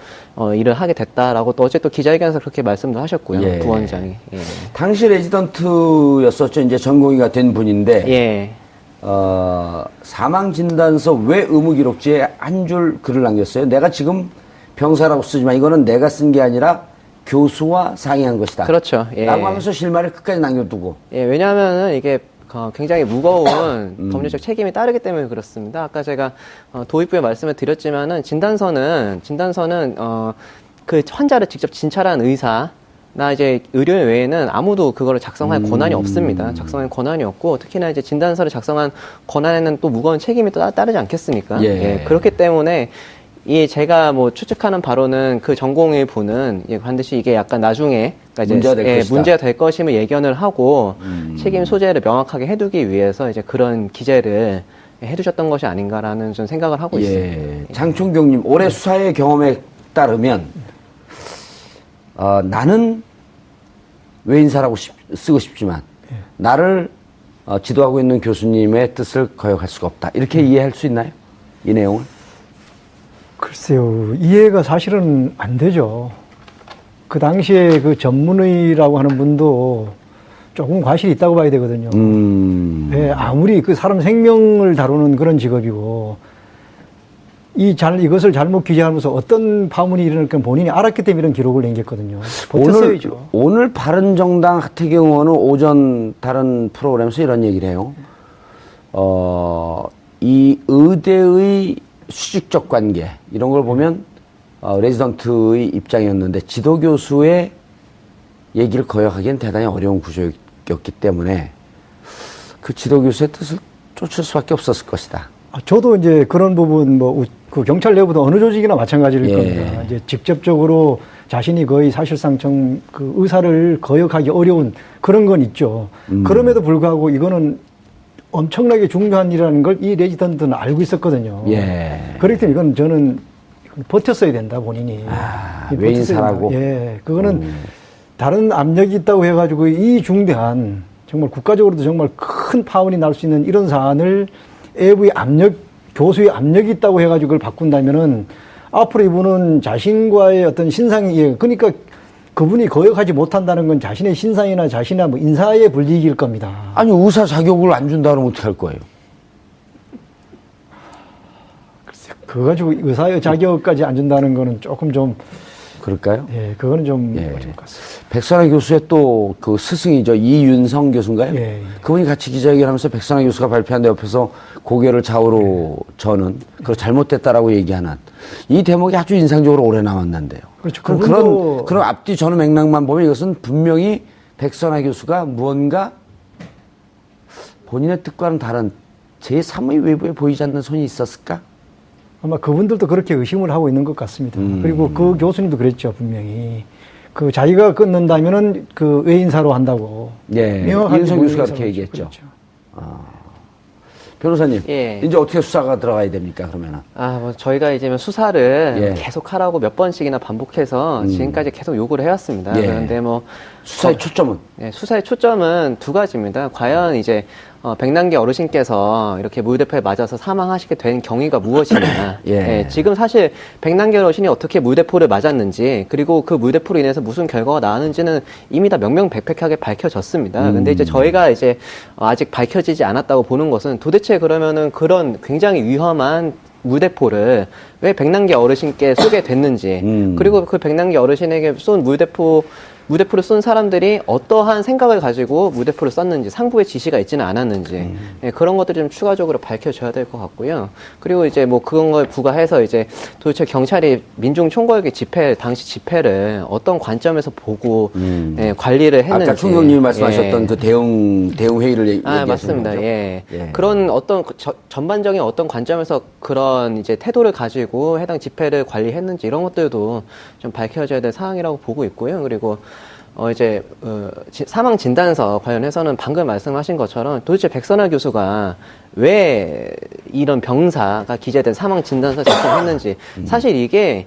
일을 하게 됐다라고 또 어제 또 기자회견에서 그렇게 말씀도 하셨고요. 예. 부원장이. 예. 당시 레지던트였었죠. 이제 전공의가 된 분인데 예. 사망 진단서 왜 의무 기록지에 한 줄 글을 남겼어요. 내가 지금 병사라고 쓰지만 이거는 내가 쓴 게 아니라 교수와 상의한 것이다. 그렇죠. 예. 라고 하면서 실마리를 끝까지 남겨두고. 예, 왜냐하면은 이게 굉장히 무거운 법률적 책임이 따르기 때문에 그렇습니다. 아까 제가 도입부에 말씀을 드렸지만은 진단서는 그 환자를 직접 진찰한 의사 나 이제 의료인 외에는 아무도 그거를 작성할 권한이 없습니다. 작성할 권한이 없고 특히나 이제 진단서를 작성한 권한에는 또 무거운 책임이 또 따르지 않겠습니까? 예. 그렇기 때문에 제가 뭐 추측하는 바로는 그 전공의 분은 반드시 이게 약간 나중에 그러니까 문제가 될 것이다. 문제가 될 것임을 예견을 하고 책임 소재를 명확하게 해두기 위해서 이제 그런 기재를 해두셨던 것이 아닌가라는 좀 생각을 하고 있습니다. 장충경님, 올해 수사의 경험에 따르면 나는 외인사라고 쓰고 싶지만 나를 지도하고 있는 교수님의 뜻을 거역할 수가 없다. 이렇게 이해할 수 있나요? 이 내용을? 글쎄요, 이해가 사실은 안 되죠. 그 당시에 그 전문의라고 하는 분도 조금 과실이 있다고 봐야 되거든요. 네, 아무리 그 사람 생명을 다루는 그런 직업이고, 이것을 잘못 기재하면서 어떤 파문이 일어날까 본인이 알았기 때문에 이런 기록을 남겼거든요. 버텼어야죠. 오늘 바른정당 하태경 의원은 오전 다른 프로그램에서 이런 얘기를 해요. 이 의대의 수직적 관계, 이런 걸 보면, 레지던트의 입장이었는데, 지도교수의 얘기를 거역하기엔 대단히 어려운 구조였기 때문에, 그 지도교수의 뜻을 쫓을 수밖에 없었을 것이다. 저도 이제 그런 부분, 그 경찰 내부도 어느 조직이나 마찬가지일 겁니다. 이제 직접적으로 자신이 거의 사실상 그 의사를 거역하기 어려운 그런 건 있죠. 그럼에도 불구하고 이거는 엄청나게 중요한 일이라는 걸 이 레지던트는 알고 있었거든요. 그렇기 때문에 이건 저는 버텼어야 된다, 본인이. 외인사라고? 예. 그거는 다른 압력이 있다고 해가지고 이 중대한 정말 국가적으로도 정말 큰 파원이 날 수 있는 이런 사안을 외부의 압력, 교수의 압력이 있다고 해가지고 그걸 바꾼다면은 앞으로 이분은 자신과의 어떤 신상이, 그러니까 그분이 거역하지 못한다는 건 자신의 신상이나 자신의 뭐 인사에 불이익일 겁니다. 아니, 의사 자격을 안 준다 그러면 어떻게 할 거예요? 글쎄, 그거 가지고 의사의 자격까지 안 준다는 거는 조금 좀 그럴까요? 예, 그거는 좀 예. 어려울 것 같습니다. 백선화 교수의 또 그 스승이죠. 이윤성 교수인가요? 예, 예. 그분이 같이 기자회견하면서 백선화 교수가 발표한 데 옆에서 고개를 좌우로 저는 그 잘못됐다라고 얘기하는 이 대목이 아주 인상적으로 오래 남았는데요. 그렇죠. 그런 앞뒤 저는 맥락만 보면 이것은 분명히 백선화 교수가 무언가 본인의 뜻과는 다른 제3의 외부에 보이지 않는 손이 있었을까? 아마 그분들도 그렇게 의심을 하고 있는 것 같습니다. 그리고 그 교수님도 그랬죠, 분명히. 그 자기가 끊는다면은 그 외인사로 한다고. 예, 명확하게 이윤성 교수가 외인사로 그렇게 얘기했죠. 그렇죠. 변호사님, 예. 이제 어떻게 수사가 들어가야 됩니까, 그러면은? 뭐 저희가 이제 수사를 예. 계속 하라고 몇 번씩이나 반복해서 지금까지 계속 요구를 해왔습니다. 예. 그런데 뭐 수사의 초점은? 네, 수사의 초점은 두 가지입니다. 과연 이제 백남기 어르신께서 이렇게 물대포에 맞아서 사망하시게 된 경위가 무엇이냐. 예. 지금 사실 백남기 어르신이 어떻게 물대포를 맞았는지 그리고 그 물대포로 인해서 무슨 결과가 나왔는지는 이미 다 명명백백하게 밝혀졌습니다. 근데 이제 저희가 이제 아직 밝혀지지 않았다고 보는 것은 도대체 그러면은 그런 굉장히 위험한 물대포를 왜 백남기 어르신께 쏘게 됐는지 그리고 그 백남기 어르신에게 쏜 물대포를 쏜 사람들이 어떠한 생각을 가지고 물대포를 쐈는지 상부의 지시가 있지는 않았는지 예, 그런 것들이 좀 추가적으로 밝혀져야 될 것 같고요. 그리고 이제 뭐 그런 걸 부과해서 이제 도대체 경찰이 민중 총궐기 집회 당시 집회를 어떤 관점에서 보고 예, 관리를 했는지 아까 총경님이 말씀하셨던 예. 그 대응 회의를 얘기하시는 맞습니다. 거죠? 예. 예. 그런 어떤 전반적인 어떤 관점에서 그런 이제 태도를 가지고 해당 집회를 관리했는지 이런 것들도 좀 밝혀져야 될 사항이라고 보고 있고요. 그리고 사망 진단서 관련해서는 방금 말씀하신 것처럼 도대체 백선화 교수가 왜 이런 병사가 기재된 사망 진단서 작성했는지 사실 이게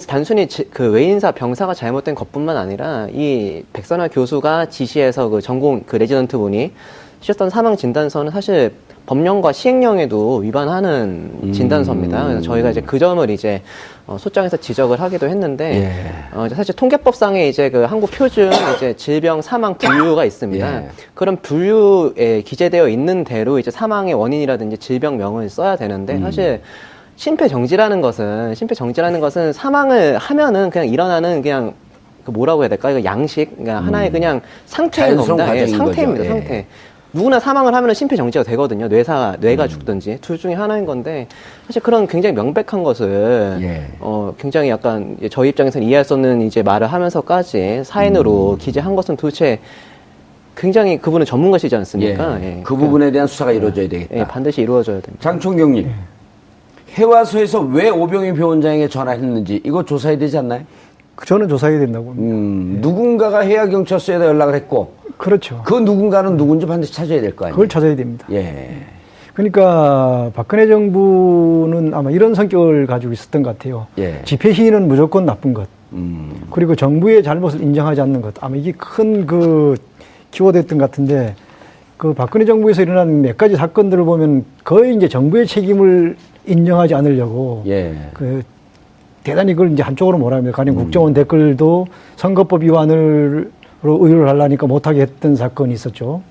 단순히 그 외인사 병사가 잘못된 것뿐만 아니라 이 백선화 교수가 지시해서 그 전공 그 레지던트 분이 쓰셨던 사망 진단서는 사실 법령과 시행령에도 위반하는 진단서입니다. 그래서 저희가 이제 그 점을 이제 소장에서 지적을 하기도 했는데 이제 사실 통계법상에 이제 그 한국 표준 이제 질병 사망 분류가 있습니다. 예. 그런 분류에 기재되어 있는 대로 이제 사망의 원인이라든지 질병명을 써야 되는데 사실 심폐정지라는 것은 사망을 하면은 그냥 일어나는 그냥 그 뭐라고 해야 될까? 이거 양식, 그러니까 하나의 그냥 상태인 자연스러운 겁니다. 예, 과정인 상태입니다. 거죠. 예. 상태. 누구나 사망을 하면 심폐정지가 되거든요. 뇌가 죽든지 둘 중에 하나인 건데 사실 그런 굉장히 명백한 것을 예. 굉장히 약간 저희 입장에서는 이해할 수 없는 이제 말을 하면서까지 사인으로 기재한 것은 도대체 굉장히 그분은 전문가시지 않습니까? 예. 예. 그 부분에 대한 수사가 이루어져야 되겠다. 예, 반드시 이루어져야 됩니다. 장 총경님, 해와소에서 왜 오병희 병원장에게 전화했는지 이거 조사해야 되지 않나요? 저는 조사해야 된다고 봅니다. 누군가가 해양경찰서에다 연락을 했고 그렇죠. 그 누군가는 누군지 반드시 찾아야 될 거 아니에요? 그걸 찾아야 됩니다. 예. 그러니까 박근혜 정부는 아마 이런 성격을 가지고 있었던 것 같아요. 예. 집회 시위는 무조건 나쁜 것. 그리고 정부의 잘못을 인정하지 않는 것. 아마 이게 큰 그 키워드였던 것 같은데 그 박근혜 정부에서 일어난 몇 가지 사건들을 보면 거의 이제 정부의 책임을 인정하지 않으려고 예. 그 대단히 그걸 이제 한쪽으로 몰아갑니다. 가령 국정원 댓글도 선거법 위반으로 의뢰를 하려니까 못하게 했던 사건이 있었죠.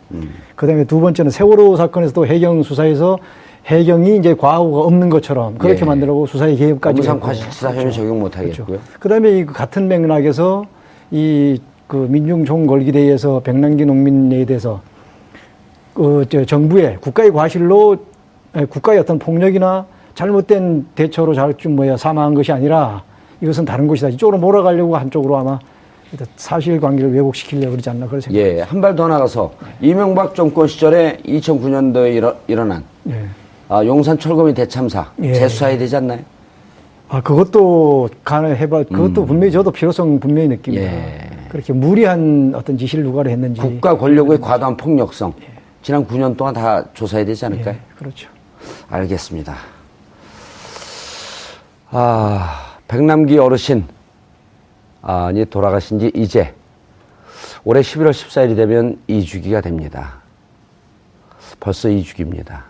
그 다음에 두 번째는 세월호 사건에서도 해경 수사에서 해경이 이제 과오가 없는 것처럼 그렇게 예. 만들고 수사에 개입까지 업무상 했고. 과실치사 혐의 적용 못하겠고요. 그렇죠. 그 다음에 이 같은 맥락에서 이 그 민중총궐기대회에서 백남기 농민에 대해서 정부의 국가의 과실로 국가의 어떤 폭력이나 잘못된 대처로 사망한 것이 아니라 이것은 다른 것이다. 이쪽으로 몰아가려고 한쪽으로 아마 사실관계를 왜곡시키려고 그러지 않나 그런 생각이 예, 한 발 더 나가서 이명박 정권 시절에 2009년도에 일어난 예. 용산 철거민 대참사 예. 재수사해야 되지 않나요? 그것도 그것도 분명히 저도 필요성 분명히 느낍니다. 예. 그렇게 무리한 어떤 지시를 누가 했는지. 국가 권력의 과도한 폭력성 지난 9년 동안 다 조사해야 되지 않을까요? 예, 그렇죠. 알겠습니다. 백남기 어르신 이 돌아가신 지 이제 올해 11월 14일이 되면 2주기가 됩니다. 벌써 2주기입니다.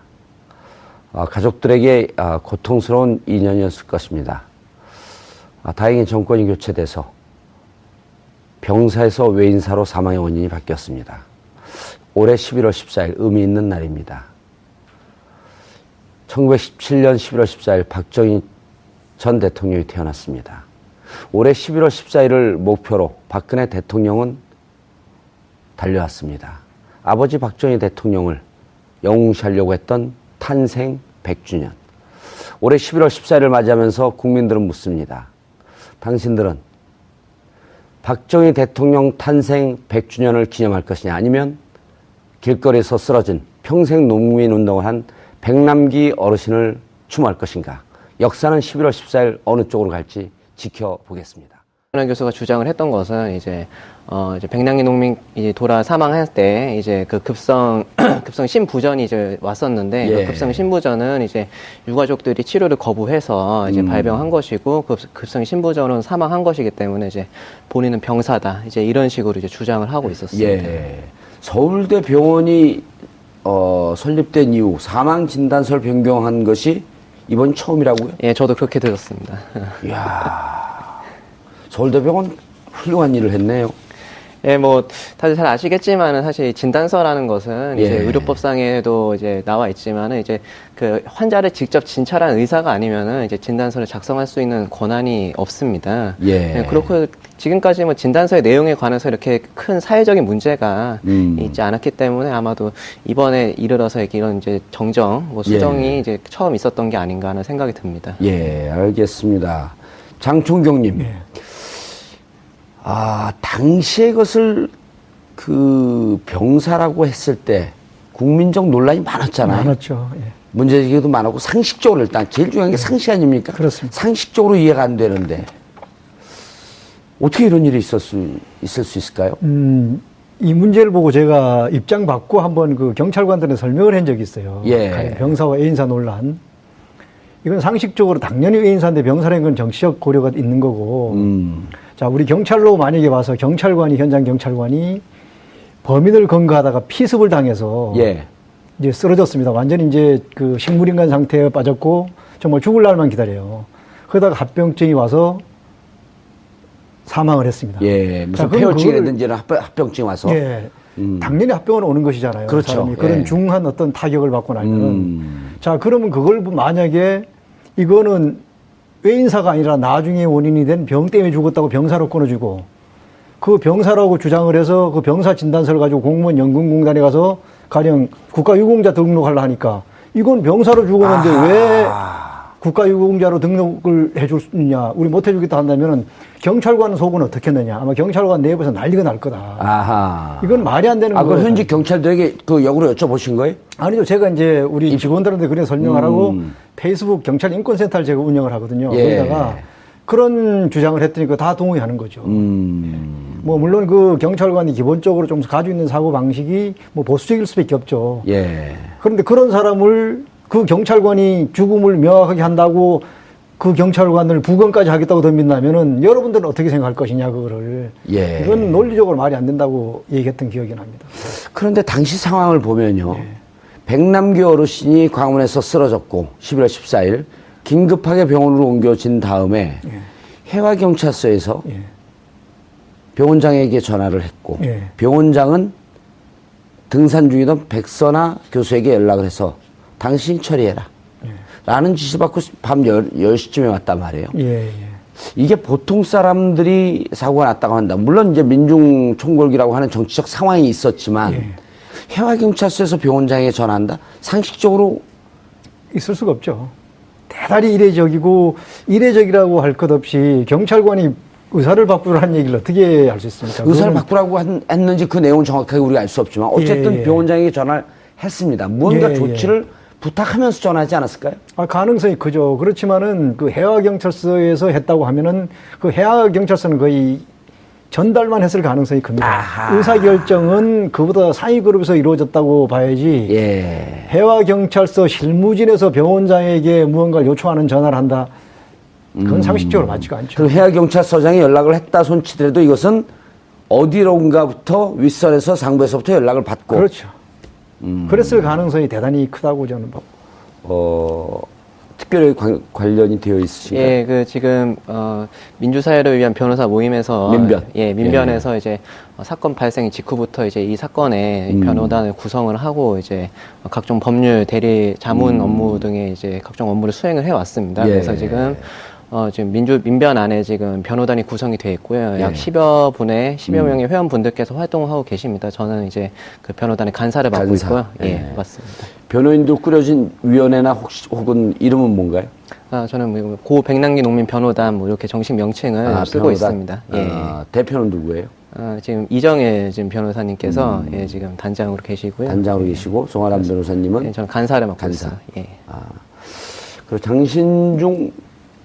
가족들에게 고통스러운 2년이었을 것입니다. 다행히 정권이 교체돼서 병사에서 외인사로 사망의 원인이 바뀌었습니다. 올해 11월 14일 의미 있는 날입니다. 1917년 11월 14일 박정희 전 대통령이 태어났습니다. 올해 11월 14일을 목표로 박근혜 대통령은 달려왔습니다. 아버지 박정희 대통령을 영웅시하려고 했던 탄생 100주년. 올해 11월 14일을 맞이하면서 국민들은 묻습니다. 당신들은 박정희 대통령 탄생 100주년을 기념할 것이냐, 아니면 길거리에서 쓰러진 평생 농민운동을 한 백남기 어르신을 추모할 것인가. 역사는 11월 14일 어느 쪽으로 갈지 지켜보겠습니다. 윤 교수가 주장을 했던 것은 이제 백남기 농민 이제 돌아 사망할 때 이제 그 급성 신부전이 이제 왔었는데 예. 그 급성 신부전은 이제 유가족들이 치료를 거부해서 이제 발병한 것이고 급성 신부전은 사망한 것이기 때문에 이제 본인은 병사다, 이제 이런 식으로 이제 주장을 하고 있었습니다. 예. 서울대 병원이 설립된 이후 사망 진단서를 변경한 것이 이번 처음이라고요? 예, 저도 그렇게 들었습니다. 이야. 서울대병원 훌륭한 일을 했네요. 예, 뭐 다들 잘 아시겠지만은 사실 진단서라는 것은 이제 예. 의료법상에도 이제 나와 있지만은 이제 그 환자를 직접 진찰한 의사가 아니면은 이제 진단서를 작성할 수 있는 권한이 없습니다. 예. 그렇고 지금까지 뭐 진단서의 내용에 관해서 이렇게 큰 사회적인 문제가 있지 않았기 때문에 아마도 이번에 이르러서 이런 이제 정정, 뭐 수정이 예. 이제 처음 있었던 게 아닌가 하는 생각이 듭니다. 예, 알겠습니다. 장총경님. 예. 당시에 그것을 그 병사라고 했을 때 국민적 논란이 많았잖아요. 많았죠. 예. 문제제기도 많았고 상식적으로 일단 제일 중요한 게 상식 아닙니까? 그렇습니다. 상식적으로 이해가 안 되는데 어떻게 이런 일이 있을 수 있을까요? 이 문제를 보고 제가 입장 받고 한번 그 경찰관들에 설명을 한 적이 있어요. 예. 가령 병사와 애인사 논란. 이건 상식적으로 당연히 애인사인데 병사라는 건 정치적 고려가 있는 거고. 자, 우리 경찰로 만약에 와서 현장 경찰관이 범인을 검거하다가 피습을 당해서 예. 이제 쓰러졌습니다. 완전히 이제 그 식물인간 상태에 빠졌고 정말 죽을 날만 기다려요. 그러다가 합병증이 와서 사망을 했습니다. 예, 무슨 자, 그럼 폐혈증이라든지 합병증 와서. 예, 당연히 합병은 오는 것이잖아요. 그렇죠. 사람이 그런 예. 중한 어떤 타격을 받고 나면은. 자, 그러면 그걸 만약에 이거는 외인사가 아니라 나중에 원인이 된 병 때문에 죽었다고 병사로 끊어주고 그 병사라고 주장을 해서 그 병사 진단서를 가지고 공무원 연금공단에 가서 가령 국가유공자 등록하려 하니까 이건 병사로 죽었는데 왜 국가유공자로 등록을 해줄 수 있냐, 우리 못 해주겠다 한다면은 경찰관 속은 어떻게 했느냐, 아마 경찰관 내부에서 난리가 날 거다. 아하. 이건 말이 안 되는 거예요. 그럼 현직 경찰들에게 그 역으로 여쭤보신 거예요? 아니죠. 제가 이제 우리 직원들한테 그래 설명하라고 페이스북 경찰 인권센터를 제가 운영을 하거든요. 예. 거기다가 그런 주장을 했더니 그거 다 동의하는 거죠. 뭐 물론 그 경찰관이 기본적으로 좀 가지고 있는 사고 방식이 뭐 보수적일 수밖에 없죠. 예. 그런데 그런 사람을 그 경찰관이 죽음을 명확하게 한다고 그 경찰관을 부검까지 하겠다고 덤빈다면은 여러분들은 어떻게 생각할 것이냐, 그거를. 예. 이건 논리적으로 말이 안 된다고 얘기했던 기억이 납니다. 그런데 당시 상황을 보면요. 백남기 어르신이 광운에서 쓰러졌고 11월 14일 긴급하게 병원으로 옮겨진 다음에 해화경찰서에서 예. 병원장에게 전화를 했고 예. 병원장은 등산 중이던 백선아 교수에게 연락을 해서 당신이 처리해라 라는 지시 받고 밤 10시쯤에 왔단 말이에요. 예, 예. 이게 보통 사람들이 사고가 났다고 한다. 물론 이제 민중 총궐기라고 하는 정치적 상황이 있었지만 해화경찰서에서 병원장에게 전화한다? 상식적으로 있을 수가 없죠. 대단히 이례적이고, 이례적이라고 할 것 없이 경찰관이 의사를 바꾸라는 얘기를 어떻게 할 수 있습니까? 의사를 그거는 바꾸라고 했는지 그 내용은 정확하게 우리가 알 수 없지만 어쨌든 예, 예. 병원장에게 전화를 했습니다. 무언가 예, 조치를 부탁하면서 전화하지 않았을까요? 가능성이 크죠. 그렇지만은 그 해화경찰서에서 했다고 하면은 그 해화경찰서는 거의 전달만 했을 가능성이 큽니다. 아하. 의사결정은 그보다 상위 그룹에서 이루어졌다고 봐야지. 예. 해화경찰서 실무진에서 병원장에게 무언가를 요청하는 전화를 한다. 그건 상식적으로 맞지가 않죠. 그럼 해화경찰서장이 연락을 했다 손치더라도 이것은 어디론가부터 윗선에서 상부에서부터 연락을 받고 그렇죠. 그랬을 가능성이 대단히 크다고 저는 보고. 특별히 관련이 되어 있으신가요? 예, 그 지금 민주사회를 위한 변호사 모임에서 민변. 민변에서 이제 사건 발생 직후부터 이제 이 사건에 변호단을 구성을 하고 이제 각종 법률 대리 자문 업무 등의 이제 각종 업무를 수행을 해 왔습니다. 예. 그래서 지금 지금 민변 안에 지금 변호단이 구성이 되어 있고요. 약 예. 10여 명의 회원분들께서 활동을 하고 계십니다. 저는 이제 그 변호단의 간사를 맡고 간사. 있고요. 예, 예. 맞습니다. 변호인들 꾸려진 위원회나 혹은 이름은 뭔가요? 저는 뭐 고 백남기 농민 변호단 뭐 이렇게 정식 명칭을 쓰고 변호단? 있습니다. 예. 대표는 누구예요? 지금 이정혜 지금 변호사님께서 예, 지금 단장으로 계시고요. 단장으로 계시고 송아람 변호사님은 예, 저는 간사를 맡고 간사. 있어요. 예. 그리고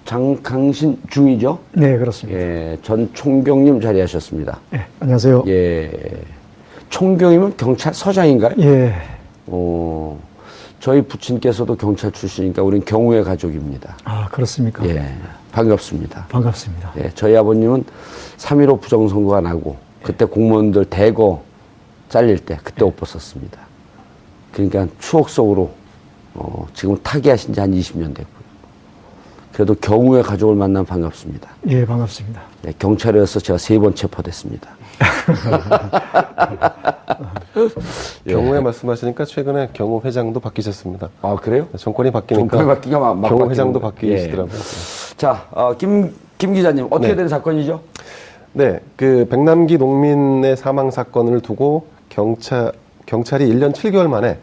장강신중이죠? 네, 그렇습니다. 예, 전 총경님 자리하셨습니다. 네, 안녕하세요. 예, 총경이면 경찰서장인가요? 예. 저희 부친께서도 경찰 출신이니까 우리는 경우의 가족입니다. 아, 그렇습니까? 예, 반갑습니다. 반갑습니다. 예, 저희 아버님은 3.15 부정선거가 나고 그때 공무원들 대거 잘릴 때 그때 옷 벗었습니다. 그러니까 추억 속으로 지금 타계하신 지 한 20년 됐고요. 그래도 경우의 가족을 만나면 반갑습니다. 예, 반갑습니다. 네, 경찰에서 제가 3번 체포됐습니다. 경우에 말씀하시니까 최근에 경우 회장도 바뀌셨습니다. 아, 그래요? 정권이 바뀌니까 정권이 바뀌니까 막 경우 바뀌는 회장도 거예요. 바뀌시더라고요. 자, 김 기자님, 어떻게 네. 된 사건이죠? 네, 그 백남기 농민의 사망 사건을 두고 경찰이 1년 7개월 만에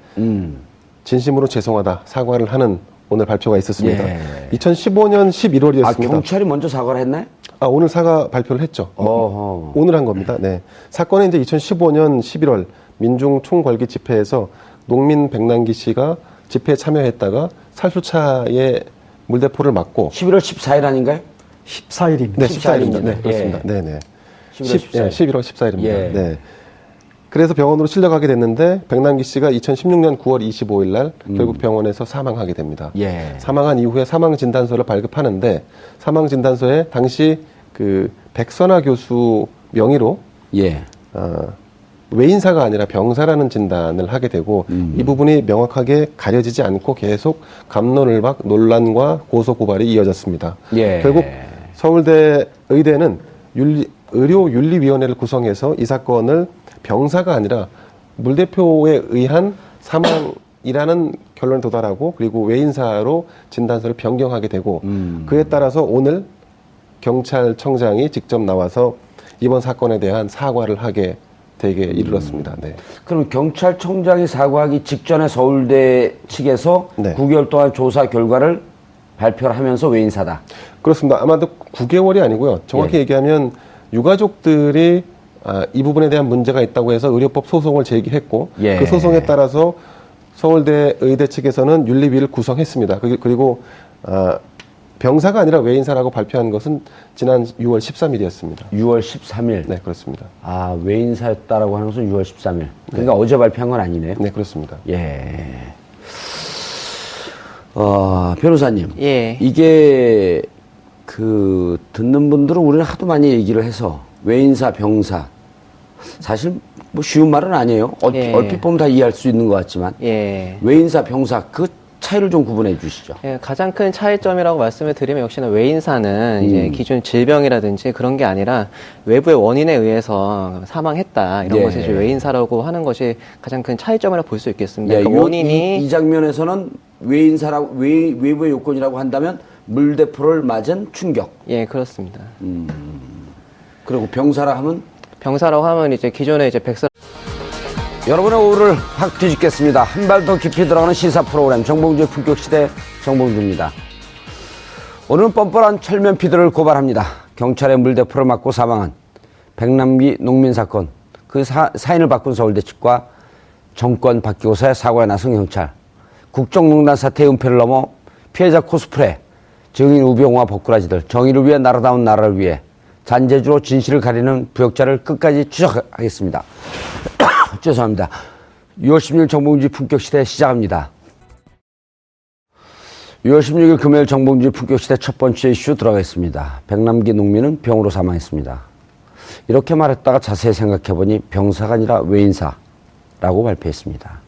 진심으로 죄송하다 사과를 하는 오늘 발표가 있었습니다. 예. 2015년 11월이었습니다. 아, 경찰이 먼저 사과를 했나요? 오늘 사과 발표를 했죠. 어허. 오늘 한 겁니다. 네. 사건은 이제 2015년 11월 민중 총궐기 집회에서 농민 백남기 씨가 집회에 참여했다가 살수차에 물대포를 맞고 11월 14일 아닌가요? 14일입니다. 네, 14일 14일입니다. 입니다. 네, 그렇습니다. 예. 네, 네. 11월 14일. 11월 14일입니다. 예. 네. 그래서 병원으로 실려가게 됐는데 백남기 씨가 2016년 9월 25일 날 결국 병원에서 사망하게 됩니다. 예. 사망한 이후에 사망 진단서를 발급하는데 사망 진단서에 당시 그 백선아 교수 명의로 예. 외인사가 아니라 병사라는 진단을 하게 되고 이 부분이 명확하게 가려지지 않고 계속 갑론을박 논란과 고소 고발이 이어졌습니다. 예. 결국 서울대 의대는 의료윤리위원회를 구성해서 이 사건을 병사가 아니라 물대포에 의한 사망이라는 결론에 도달하고 그리고 외인사로 진단서를 변경하게 되고 그에 따라서 오늘 경찰청장이 직접 나와서 이번 사건에 대한 사과를 하게 되게 이르렀습니다. 네. 그럼 경찰청장이 사과하기 직전에 서울대 측에서 네. 9개월 동안 조사 결과를 발표를 하면서 외인사다. 그렇습니다. 아마도 9개월이 아니고요. 정확히 예. 얘기하면 유가족들이 이 부분에 대한 문제가 있다고 해서 의료법 소송을 제기했고 예. 그 소송에 따라서 서울대 의대 측에서는 윤리위를 구성했습니다. 그리고 병사가 아니라 외인사라고 발표한 것은 지난 6월 13일이었습니다. 6월 13일. 네, 그렇습니다. 아, 외인사였다라고 하는 것은 6월 13일. 그러니까 어제 발표한 건 아니네요. 네, 그렇습니다. 예. 변호사님. 예. 이게 듣는 분들은 우리는 하도 많이 얘기를 해서 외인사, 병사. 사실 뭐 쉬운 말은 아니에요. 예. 얼핏 보면 다 이해할 수 있는 것 같지만. 예. 외인사, 병사 그 차이를 좀 구분해 주시죠. 예, 가장 큰 차이점이라고 말씀을 드리면 역시나 외인사는 이제 기존 질병이라든지 그런 게 아니라 외부의 원인에 의해서 사망했다 이런 예. 것을 이제 외인사라고 하는 것이 가장 큰 차이점이라고 볼 수 있겠습니다. 예, 그러니까 원인이 이 장면에서는 외인사라고 외부의 요건이라고 한다면 물대포를 맞은 충격. 예, 그렇습니다. 그리고 병사라 하면 병사라고 하면 이제 기존에 이제 여러분의 오후를 확 뒤집겠습니다. 한 발 더 깊이 들어가는 시사 프로그램 정봉주의 품격시대 정봉주입니다. 오늘은 뻔뻔한 철면 피드를 고발합니다. 경찰의 물대포를 맞고 사망한 백남기 농민 사건. 그 사인을 바꾼 서울대 측과 정권 바뀌고서야 사과에 나선 경찰. 국정농단 사태의 은폐를 넘어 피해자 코스프레, 증인 우병우와 법꾸라지들, 정의를 위해 나라다운 나라를 위해 잔재주로 진실을 가리는 부역자를 끝까지 추적하겠습니다. 죄송합니다. 6월 16일 정봉주의 품격시대 시작합니다. 6월 16일 금요일 정봉주의 품격시대 첫 번째 이슈 들어가겠습니다. 백남기 농민은 병으로 사망했습니다. 이렇게 말했다가 자세히 생각해보니 병사가 아니라 외인사라고 발표했습니다.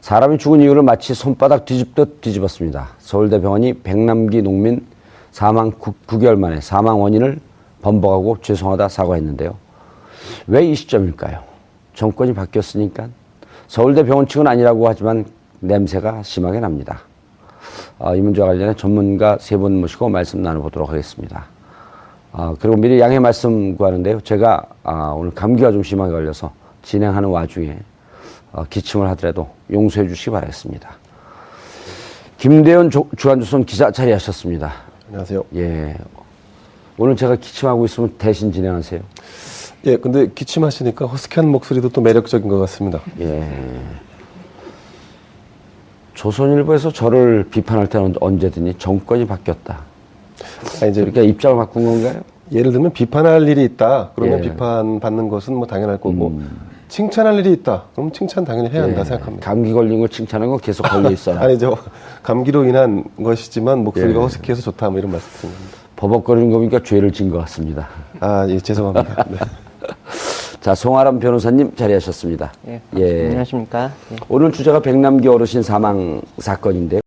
사람이 죽은 이유를 마치 손바닥 뒤집듯 뒤집었습니다. 서울대병원이 백남기 농민 사망 9개월 만에 사망 원인을 번복하고 죄송하다 사과했는데요. 왜 이 시점일까요? 정권이 바뀌었으니까 서울대 병원 측은 아니라고 하지만 냄새가 심하게 납니다. 이 문제와 관련해 전문가 세 분 모시고 말씀 나눠보도록 하겠습니다. 그리고 미리 양해 말씀 구하는데요. 제가 오늘 감기가 좀 심하게 걸려서 진행하는 와중에 기침을 하더라도 용서해 주시기 바라겠습니다. 김대현 주간조선 기자 자리하셨습니다. 안녕하세요. 예. 오늘 제가 기침하고 있으면 대신 진행하세요. 예, 근데 기침하시니까 허스키한 목소리도 또 매력적인 것 같습니다. 예. 조선일보에서 저를 비판할 때는 언제든지 정권이 바뀌었다. 이제 그러니까 입장을 바꾼 건가요? 예를 들면 비판할 일이 있다. 그러면 예. 비판받는 것은 뭐 당연할 거고 칭찬할 일이 있다. 그럼 칭찬 당연히 해야 한다 생각합니다. 감기 걸린 걸 칭찬하는 건 계속 걸려 있어라. 아니 저 감기로 인한 것이지만 목소리가 예. 허스키해서 좋다. 뭐 이런 말씀입니다. 버벅거리는 거 보니까 죄를 진 것 같습니다. 예, 죄송합니다. 네. 자, 송아람 변호사님 자리하셨습니다. 예. 예. 안녕하십니까. 예. 오늘 주제가 백남기 어르신 사망 사건인데요.